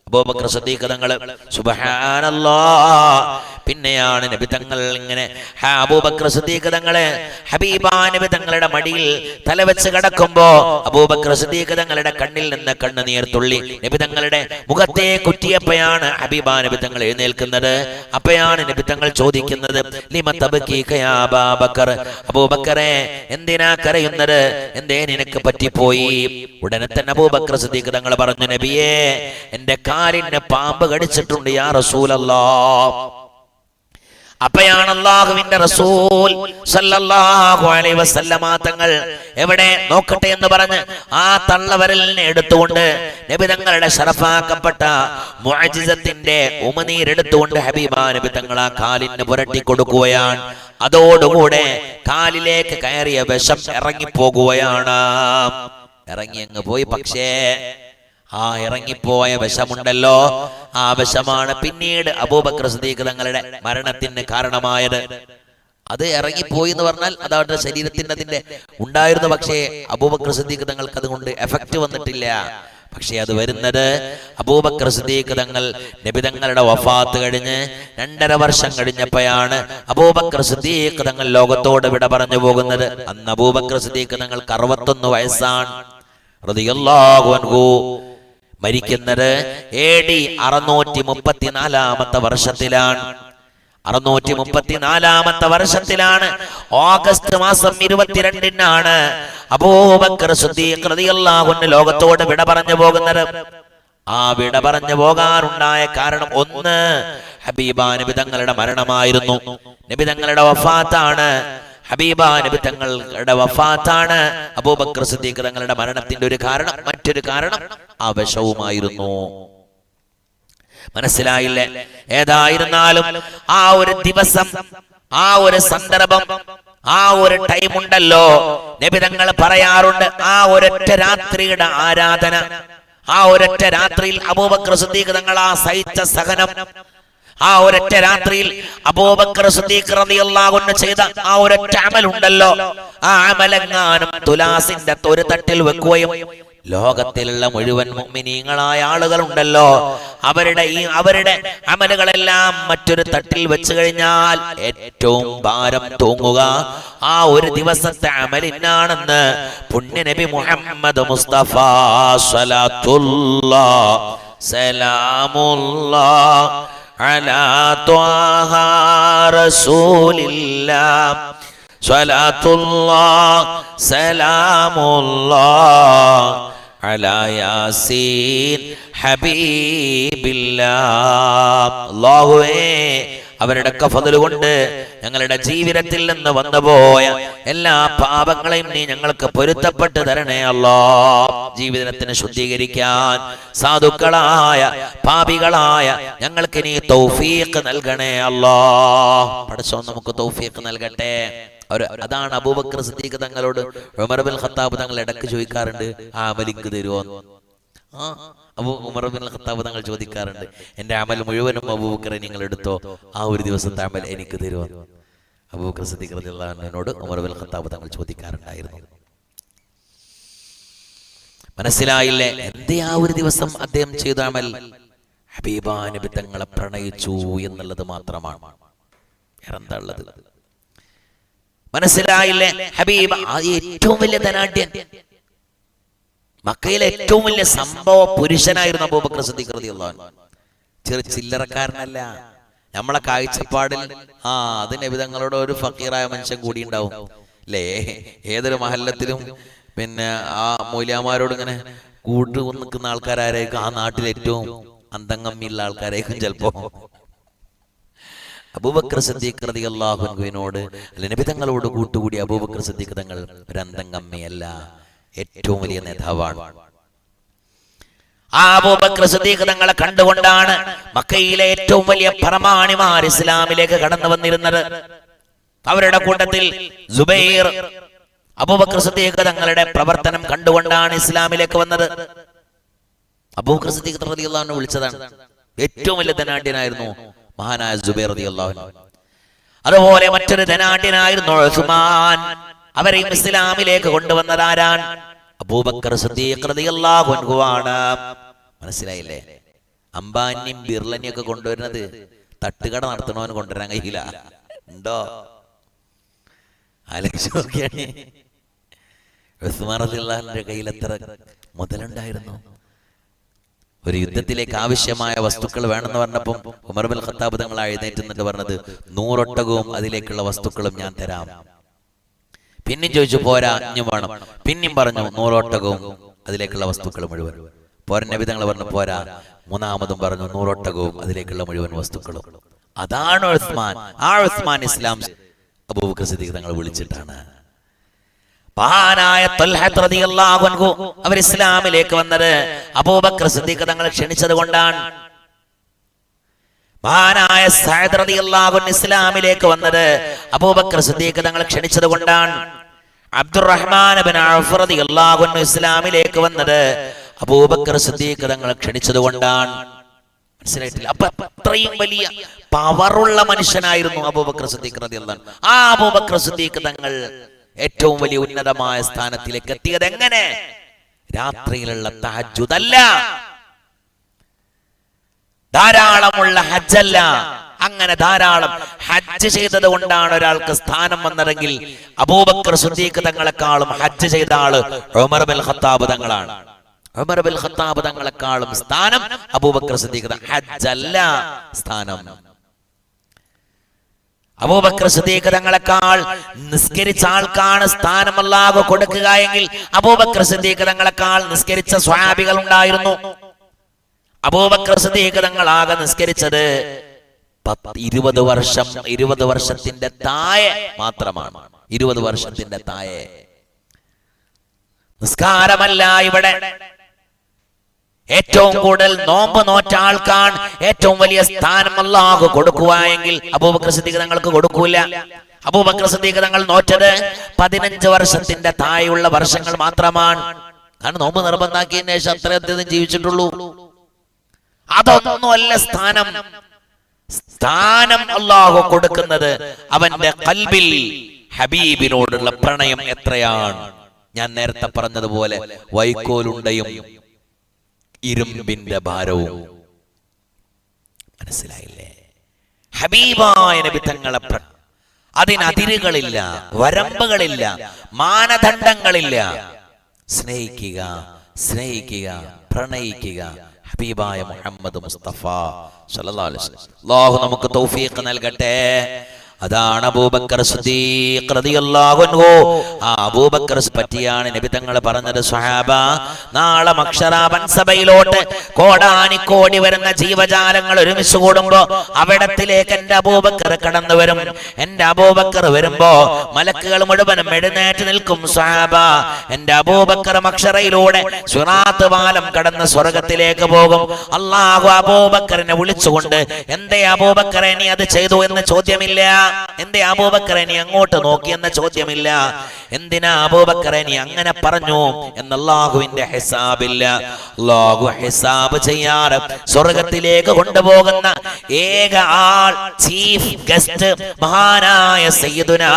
അബൂബക്കർ സിദ്ദീഖ് തങ്ങൾ സുബ്ഹാനല്ലാഹ്. പിന്നെയാണ് നബി തങ്ങൾ ഇങ്ങനെ അബൂബക്കർ സിദ്ദീഖ് തങ്ങളെ ഹബീബാ നബി തങ്ങളുടെ മടിയിൽ തലവെച്ച് കിടക്കുമ്പോ അബൂബക്കർ സിദ്ദീഖ് തങ്ങളുടെ കണ്ണിൽ നിന്ന് കണ്ണുനീർ തുള്ളി നബി തങ്ങളുടെ മുഖത്തെ കുറ്റിയപ്പോഴാണ് ഹബീബാ നബി തങ്ങൾ എഴുന്നേൽക്കുന്നത്. അപ്പോഴാണ് നബി തങ്ങൾ ചോദിക്കുന്നത്, ലിമ തബ്കീക യാ അബൂബക്കർ, അബൂബക്കറെ എന്തിനാ കരയുന്നത്, എന്തേ നിനക്ക് പറ്റിപ്പോയി? ഉടനെ തന്നെ അബൂബക്കർ സിദ്ദീഖ് തങ്ങൾ പറഞ്ഞു, നബിയേ, എന്റെ കാലിന് പാമ്പ് കടിച്ചിട്ടുണ്ട് യാ റസൂലല്ലാഹ്. അപ്പോഴാണ് അല്ലാഹുവിന്റെ റസൂൽ സല്ലല്ലാഹു അലൈഹി വസല്ലമ തങ്ങൾ എവിടെ നോക്കട്ടെ എന്ന് പറഞ്ഞ് ആ തള്ളവിരലിനെ എടുത്തുകൊണ്ട് നബി തങ്ങളുടെ ശറഫാക്കപ്പെട്ട മുഅ്ജിസത്തിന്റെ ഉമനീരെടുത്തുകൊണ്ട് ഹബീബാ നബി തങ്ങൾ ആ കാലിന് പുരട്ടി കൊടുക്കുകയാണ്. അതോടുകൂടെ കാലിലേക്ക് കയറിയ വിഷം ഇറങ്ങിപ്പോകുകയാണ്. ഇറങ്ങി അങ്ങ് പോയി. പക്ഷേ ആ ഇറങ്ങിപ്പോയ വിഷമുണ്ടല്ലോ, ആ വിഷമാണ് പിന്നീട് അബൂബക്കർ സിദ്ദീഖ് തങ്ങളുടെ മരണത്തിന് കാരണമായത്. അത് ഇറങ്ങിപ്പോയി എന്ന് പറഞ്ഞാൽ അത് അവരുടെ ശരീരത്തിന് അതിന്റെ ഉണ്ടായിരുന്നു. പക്ഷേ അബൂബക്കർ സിദ്ദീഖ് തങ്ങൾക്ക് അതുകൊണ്ട് എഫക്റ്റ് വന്നിട്ടില്ല. പക്ഷെ അത് വരുന്നത് അബൂബക്കർ സിദ്ദീഖ് തങ്ങൾ നബി തങ്ങളുടെ വഫാത്ത് കഴിഞ്ഞ് 2.5 വർഷം കഴിഞ്ഞപ്പോഴാണ് അബൂബക്കർ സിദ്ദീഖ് തങ്ങൾ ലോകത്തോട് വിട പറഞ്ഞു പോകുന്നത്. അന്ന് അബൂബക്കർ സിദ്ദീഖ് തങ്ങൾക്ക് 61 വയസ്സാണ് റളിയല്ലാഹു അൻഹു. മരിക്കുന്നത് AD 634 വർഷത്തിലാണ്. 634 വർഷത്തിലാണ് ഓഗസ്റ്റ് മാസം 22-നാണ് അബൂബക്കർ സിദ്ദീഖ് റളിയല്ലാഹു അൻഹു ലോകത്തോട് വിട പറഞ്ഞു പോകുന്നത്. ആ വിട പറഞ്ഞു പോകാനുണ്ടായ കാരണം ഒന്ന് ഹബീബാ നബി തങ്ങളുടെ മരണമായിരുന്നു. നബി തങ്ങളുടെ വഫാത്താണ്. ഹബീബാ നബി തങ്ങളുടെ വഫാത്താണ് അബൂബക്കർ സിദ്ദീഖ് തങ്ങളുടെ മരണത്തിന്റെ ഒരു കാരണം. മറ്റൊരു കാരണം ആ വിഷവുമായിരുന്നു. മനസ്സിലായില്ലേ? ഏതായിരുന്നാലും ആ ഒരു ദിവസം, ആ ഒരു സന്ദർഭം, ആ ഒരു ടൈം ഉണ്ടല്ലോ, നബി തങ്ങൾ പറയാറുണ്ട്, ആ ഒരൊറ്റ രാത്രിയുടെ ആരാധന, ആ ഒരൊറ്റ രാത്രിയിൽ അബൂബക്കർ സിദ്ദീഖ് തങ്ങൾ ആ സഹിച്ച സഹനം, ആ ഒരൊറ്റ രാത്രിയിൽ അബൂബക്കർ സിദ്ദീഖ് റളിയല്ലാഹു അൻഹു ചെയ്ത ആ ഒരൊറ്റ അമൽ ഉണ്ടല്ലോ, ആ അമലെങ്ങാനും തുലാസിന്റെ ഒരു തട്ടിൽ വെക്കുകയും ലോകത്തിലുള്ള മുഴുവൻ മുഅ്മിനീങ്ങളായ ആളുകളുണ്ടല്ലോ അവരുടെ അമലുകളെല്ലാം മറ്റൊരു തട്ടിൽ വെച്ച് കഴിഞ്ഞാൽ ഏറ്റവും ഭാരം തൂങ്ങുക ആ ഒരു ദിവസത്തെ അമലിനാണെന്ന് പുണ്യ നബി മുഹമ്മദ് മുസ്തഫ സ്വല്ലല്ലാഹു സലാമുല്ലാഹ് അലാ ത്വാഹ റസൂലില്ലാഹ് സ്വലാത്തുല്ലാഹ് സലാമുല്ലാഹ് അലാ യാസീൻ ഹബീബില്ലാഹ്. അല്ലാഹുവേ, അവരുടെ ഫضل കൊണ്ട് ഞങ്ങളുടെ ജീവിതത്തിൽ നിന്ന് വന്നുപോയ എല്ലാ പാപങ്ങളെയും നീ ഞങ്ങൾക്ക് പൊരുത്തപ്പെട്ട് തരണേ അല്ലാഹ്. ജീവിതത്തിന് ശുദ്ധീകരിക്കാൻ സാധുക്കളായ പാപികളായ ഞങ്ങൾക്ക് നീ തൗഫീഖ് നൽകണേ അല്ലാഹ്. പടച്ചോൻ നമുക്ക് തൗഫീഖ് നൽകട്ടെ. അതാണ് അബൂബക്കർ സിദ്ദീഖ് തങ്ങളോട് ഉമർ ഇബ്നുൽ ഖത്താബ് തങ്ങൾ ഇടക്ക് ചോദിക്കാറുണ്ട്, ആ അമലിക്ക് തരുമോ? ഉമർ ബിൻ ഖത്താബ് തങ്ങൾ ചോദിക്കാറുണ്ട്, എന്റെ അമൽ മുഴുവനും അബൂബക്കറെ നിങ്ങൾ എടുത്തോ, ആ ഒരു ദിവസത്തെ അമൽ എനിക്ക് തരുമോ? അബൂബക്കർ സിദ്ദീഖ് റളിയല്ലാഹു അൻഹുവിനോട് ഉമർ ബിൻ ഖത്താബ് തങ്ങൾ ചോദിക്കാറുണ്ടായിരുന്നു. മനസ്സിലായില്ലേ എന്തേ ആ ഒരു ദിവസം അദ്ദേഹം ചെയ്ത അമൽ? ഹബീബാ നബി തങ്ങളെ പ്രണയിച്ചു എന്നുള്ളത് മാത്രമാണ്. വേറെന്താ ഉള്ളത്? മനസ്സിലായില്ലേ? ഹബീബ ഏറ്റവും വലിയ ധനാഢ്യൻ, മക്കയിലെ ഏറ്റവും വലിയ സംഭവ പുരുഷനായിരുന്നു അബൂബക്കർ സിദ്ദീഖ് റളിയല്ലാഹു അൻഹു. ചില്ലറക്കാരനല്ല. നമ്മളെ കാഴ്ചപ്പാടിൽ അത് നബി തങ്ങളോട് ഒരു ഫക്കീറായ മനുഷ്യൻ കൂടി ഉണ്ടാവും അല്ലേ? ഏതൊരു മഹല്ലത്തിലും പിന്നെ ആ മൗലിയാമാരോട് ഇങ്ങനെ കൂട്ടു നിൽക്കുന്ന ആൾക്കാരായിരിക്കും ആ നാട്ടിൽ ഏറ്റവും അന്തംഗമ്മിയുള്ള ആൾക്കാരായിരിക്കും ചിലപ്പോ. അബൂബക്കർ സിദ്ദീഖ് റളിയല്ലാഹു അൻഹുവിനോട് അല്ല നബി തങ്ങളോട് കൂട്ടുകൂടി അബൂബക്കർ സിദ്ദീഖ് തങ്ങൾ ഒരു അന്തംഗമ്മിയല്ല, ഏറ്റവും വലിയ നേതാവാണ്. ആ അബൂബക്കർ സിദ്ദീഖ് തങ്ങളെ കണ്ടുകൊണ്ടാണ് മക്കയിലെ ഏറ്റവും വലിയ പ്രമാണിമാർ ഇസ്ലാമിലേക്ക് കടന്നു വന്നിരുന്നത്. അവരുടെ കൂട്ടത്തിൽ സുബൈർ അബൂബക്കർ സിദ്ദീഖ് തങ്ങളുടെ പ്രവർത്തനം കണ്ടുകൊണ്ടാണ് ഇസ്ലാമിലേക്ക് വന്നത്. അബൂബക്കർ സിദ്ദീഖ് റളിയല്ലാഹു അൻഹു വിളിച്ചതാണ്. ഏറ്റവും വലിയ ധനാഢ്യനായിരുന്നു മഹാനായ സുബൈർ റളിയല്ലാഹു അൻഹു. അതുപോലെ മറ്റൊരു ധനാഢ്യനായിരുന്നു ഉസ്മാൻ. അവരെയും ഇസ്ലാമിലേക്ക് കൊണ്ടുവന്നത് ആരാണ്? അബൂബക്കർ സിദ്ദീഖ് റളിയല്ലാഹു അൻഹു ആണ്. മനസ്സിലായില്ലേ? അംബാനിയും ബിർളനെയും ഒക്കെ കൊണ്ടുവരുന്നത് തട്ടുകട നടത്തണവന് കൊണ്ടുവരാൻ കഴിയില്ല. ഉണ്ടോ? ആലോചിച്ച് നോക്കിയാണ്. ഉസ്മാൻ റളിയല്ലാഹു അൻഹുവിന്റെ കയ്യിൽ എത്ര മുതലുണ്ടായിരുന്നു? ഒരു യുദ്ധത്തിലേക്ക് ആവശ്യമായ വസ്തുക്കൾ വേണമെന്ന് പറഞ്ഞപ്പം ഉമർ ബിൻ ഖത്താബ് തങ്ങൾ എഴുന്നേറ്റ് നിന്നിട്ട് പറഞ്ഞത് 100 ഒട്ടകവും അതിലേക്കുള്ള വസ്തുക്കളും ഞാൻ തരാം. പിന്നെയും ചോദിച്ചു, പോരാ ഇഞ്ഞും വേണം. പിന്നെയും പറഞ്ഞു 100 ഒട്ടകവും അതിലേക്കുള്ള വസ്തുക്കൾ മുഴുവൻ. പോരാ നബി തങ്ങൾ പറഞ്ഞു പോരാ. മൂന്നാമതും പറഞ്ഞു 100 ഒട്ടകവും അതിലേക്കുള്ള മുഴുവൻ വസ്തുക്കളും. അതാണ് ഉസ്മാൻ. ആ ഉസ്മാൻ ഇസ്ലാം അബൂബക്കർ സിദ്ദീഖ് തങ്ങൾ വിളിച്ചിട്ടാണ്. മഹാനായ ത്വൽഹ റളിയല്ലാഹു അൻഹു അവർ ഇസ്ലാമിലേക്ക് വന്നത് അബൂബക്കർ സിദ്ദീഖ് തങ്ങൾ ക്ഷണിച്ചത് കൊണ്ടാണ്. മഹാനായ സഅദ് റളിയല്ലാഹു അൻഹു ഇസ്ലാമിലേക്ക് വന്നത് അബൂബക്കർ സിദ്ദീഖ് തങ്ങൾ ക്ഷണിച്ചത് കൊണ്ടാണ്. അബ്ദുറഹ്മാൻ ഇബ്നു ഔഫ് റളിയല്ലാഹു അൻഹു ഇസ്ലാമിലേക്ക് വന്നത് അബൂബക്കർ സിദ്ദീഖ് തങ്ങൾ ക്ഷണിച്ചത് കൊണ്ടാണ്. മനസ്സിലായിട്ടില്ല? അപ്പൊ അത്രയും വലിയ പവറുള്ള മനുഷ്യനായിരുന്നു അബൂബക്കർ സിദ്ദീഖ് റളിയല്ലാഹു അൻഹു. ആ അബൂബക്കർ സിദ്ദീഖ് തങ്ങൾ ഏറ്റവും വലിയ ഉന്നതമായ സ്ഥാനത്തിലേക്ക് എത്തിയത് എങ്ങനെ? രാത്രിയിലുള്ള തഹജ്ജുദ് അല്ല, ധാരാളമുള്ള ഹജ്ജല്ല. അങ്ങനെ ധാരാളം ഹജ്ജ് ചെയ്തത് കൊണ്ടാണ് ഒരാൾക്ക് സ്ഥാനം വന്നതെങ്കിൽ അബൂബക്കർ സിദ്ദീഖ് തങ്ങളെക്കാളും ഹജ്ജ് ചെയ്ത ആള് ഉമർ ബിൻ ഖത്താബ് തങ്ങളാണ്. ഉമർ ബിൻ ഖത്താബ് തങ്ങളെക്കാളും സ്ഥാനം അബൂബക്കർ സിദ്ദീഖ് തങ്ങൾ. ഹജ്ജല്ല സ്ഥാനം. അബൂബക്കർ സിദ്ദീഖ് തങ്ങളെക്കാൾ നിസ്കരിച്ച ആൾക്കാണ് സ്ഥാനം അല്ലാഹു കൊടുക്കുക എങ്കിൽ അബൂബക്കർ സിദ്ദീഖ് തങ്ങളെക്കാൾ നിസ്കരിച്ച സ്വഹാബികൾ ഉണ്ടായിരുന്നു. അബൂബക്കർ സിദ്ദീഖ് തങ്ങളാകെ നിസ്കരിച്ചത് 20 വർഷം, 20 വർഷത്തിന്റെ താഴെ മാത്രമാണ്. 20 വർഷത്തിന്റെ താഴെ നിസ്കാരമല്ല ഇവിടെ. ഏറ്റവും കൂടുതൽ നോമ്പ് നോറ്റ ആൾക്കാണ് ഏറ്റവും വലിയ സ്ഥാനം അല്ലാഹു കൊടുക്കുക എങ്കിൽ അബൂബക്കർ സിദ്ദീഖ് തങ്ങൾക്ക് കൊടുക്കൂല. അബൂബക്കർ സിദ്ദീഖ് തങ്ങൾ നോറ്റത് 15 വർഷത്തിന്റെ താഴെയുള്ള വർഷങ്ങൾ മാത്രമാണ്. കാരണം നോമ്പ് നിർബന്ധാക്കിയതിനു ശേഷം അത്രയധികം ജീവിച്ചിട്ടുള്ളൂ. അതൊന്നുമല്ല സ്ഥാനം. സ്ഥാനം അല്ലാഹു കൊടുക്കുന്നത് അവന്റെ ഖൽബിൽ ഹബീബിനോടുള്ള പ്രണയം എത്രയാണ്. ഞാൻ നേരത്തെ പറഞ്ഞതുപോലെ വൈക്കോലുണ്ടയും ഇരുമ്പിന്റെ ഭാരവും. മനസ്സിലായില്ലേ? ഹബീബായ നബി തങ്ങളെ അതിനതിരുകളില്ല, വരമ്പുകളില്ല, മാനദണ്ഡങ്ങളില്ല. സ്നേഹിക്കുക, സ്നേഹിക്കുക, പ്രണയിക്കുക ഹബീബായ മുഹമ്മദ് മുസ്തഫ സല്ലല്ലാഹു അലൈഹി വസല്ലം. അല്ലാഹു നമുക്ക് തൗഫീഖ് നൽകട്ടെ. അതാണ് അബൂബക്കർ സിദ്ദീഖ് റളിയല്ലാഹു അൻഹു. ആ അബൂബക്കർ പറ്റിയാണ് നബി തങ്ങൾ പറഞ്ഞത്, സ്വഹാബ നാളെ മഹ്ശറാ സഭയിലോട്ട് കോടാനിക്കോടി വരുന്ന ജീവജാലങ്ങൾ ഒരുമിച്ച് കൂടുമ്പോ അവിടത്തിലേക്ക് എന്റെ അബൂബക്കർ കടന്നു വരും. എന്റെ അബൂബക്കർ വരുമ്പോ മലക്കുകൾ മുഴുവനും എഴുന്നേറ്റ് നിൽക്കും. സ്വഹാബ എന്റെ അബൂബക്കർ മഹ്ശറയിലൂടെ സിറാത്ത് പാലം കടന്ന് സ്വർഗത്തിലേക്ക് പോകും. അല്ലാഹു അബൂബക്കറിനെ വിളിച്ചുകൊണ്ട് എന്തേ അബൂബക്കറെ നീ അത് ചെയ്തു എന്ന് ചോദ്യമില്ല. എന്തേ അബൂബക്കറെ നീ അങ്ങോട്ട് നോക്കി എന്ന ചോദ്യമില്ല. എന്തിനാ അബൂബക്കറെ നീ അങ്ങനെ പറഞ്ഞു എന്ന അല്ലാഹുവിന്റെ ഹിസാബില്ല. അല്ലാഹു ഹിസാബ് ചെയ്യാറ് സ്വർഗ്ഗത്തിലേക്ക് കൊണ്ടുപോകുന്ന ഏക ആൾ, ചീഫ് ഗസ്റ്റ് മഹാനായ സയ്യിദുനാ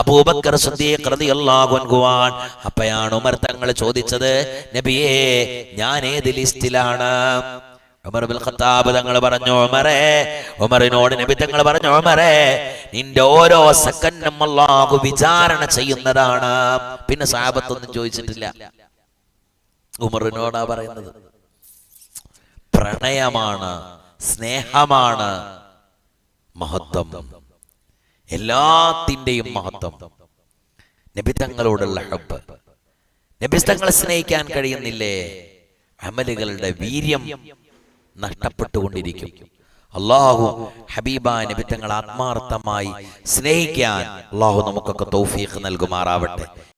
അബൂബക്കർ സിദ്ദീഖ് റളിയല്ലാഹു അൻഹു. അപ്പോഴാണ് ഉമർ തങ്ങൾ ചോദിച്ചത്, നബിയേ ഞാൻ ഏത് ലിസ്റ്റിലാണ്? ഉമർ ഇബ്നുൽ ഖത്താബ് തങ്ങൾ പറഞ്ഞു, ഉമറിനോട് നബി തങ്ങൾ പറഞ്ഞു, ഉമറേ നിന്റെ ഓരോ സെക്കൻഡും അല്ലാഹു വിചാരണ ചെയ്യുന്നതാണ്. പിന്നെ സഹാബത്തൊന്നും ചോദിച്ചിട്ടില്ല. ഉമറിനോടാ പറയുന്നത്. പ്രണയമാണ്, സ്നേഹമാണ് മഹത്വം, എല്ലാത്തിന്റെയും മഹത്വം. നബി തങ്ങളോടുള്ള ഹബ്ബ്. നബി തങ്ങളെ സ്നേഹിക്കാൻ കഴിയുന്നില്ലേ, അമലുകളുടെ വീര്യം നഷ്ടപ്പെട്ടുകൊണ്ടിരിക്കും. അല്ലാഹു ഹബീബായ നബി തങ്ങൾ ആത്മാർത്ഥമായി സ്നേഹിക്കാൻ അല്ലാഹു നമുക്കൊക്കെ തൗഫീഖ് നൽകുമാറാവട്ടെ.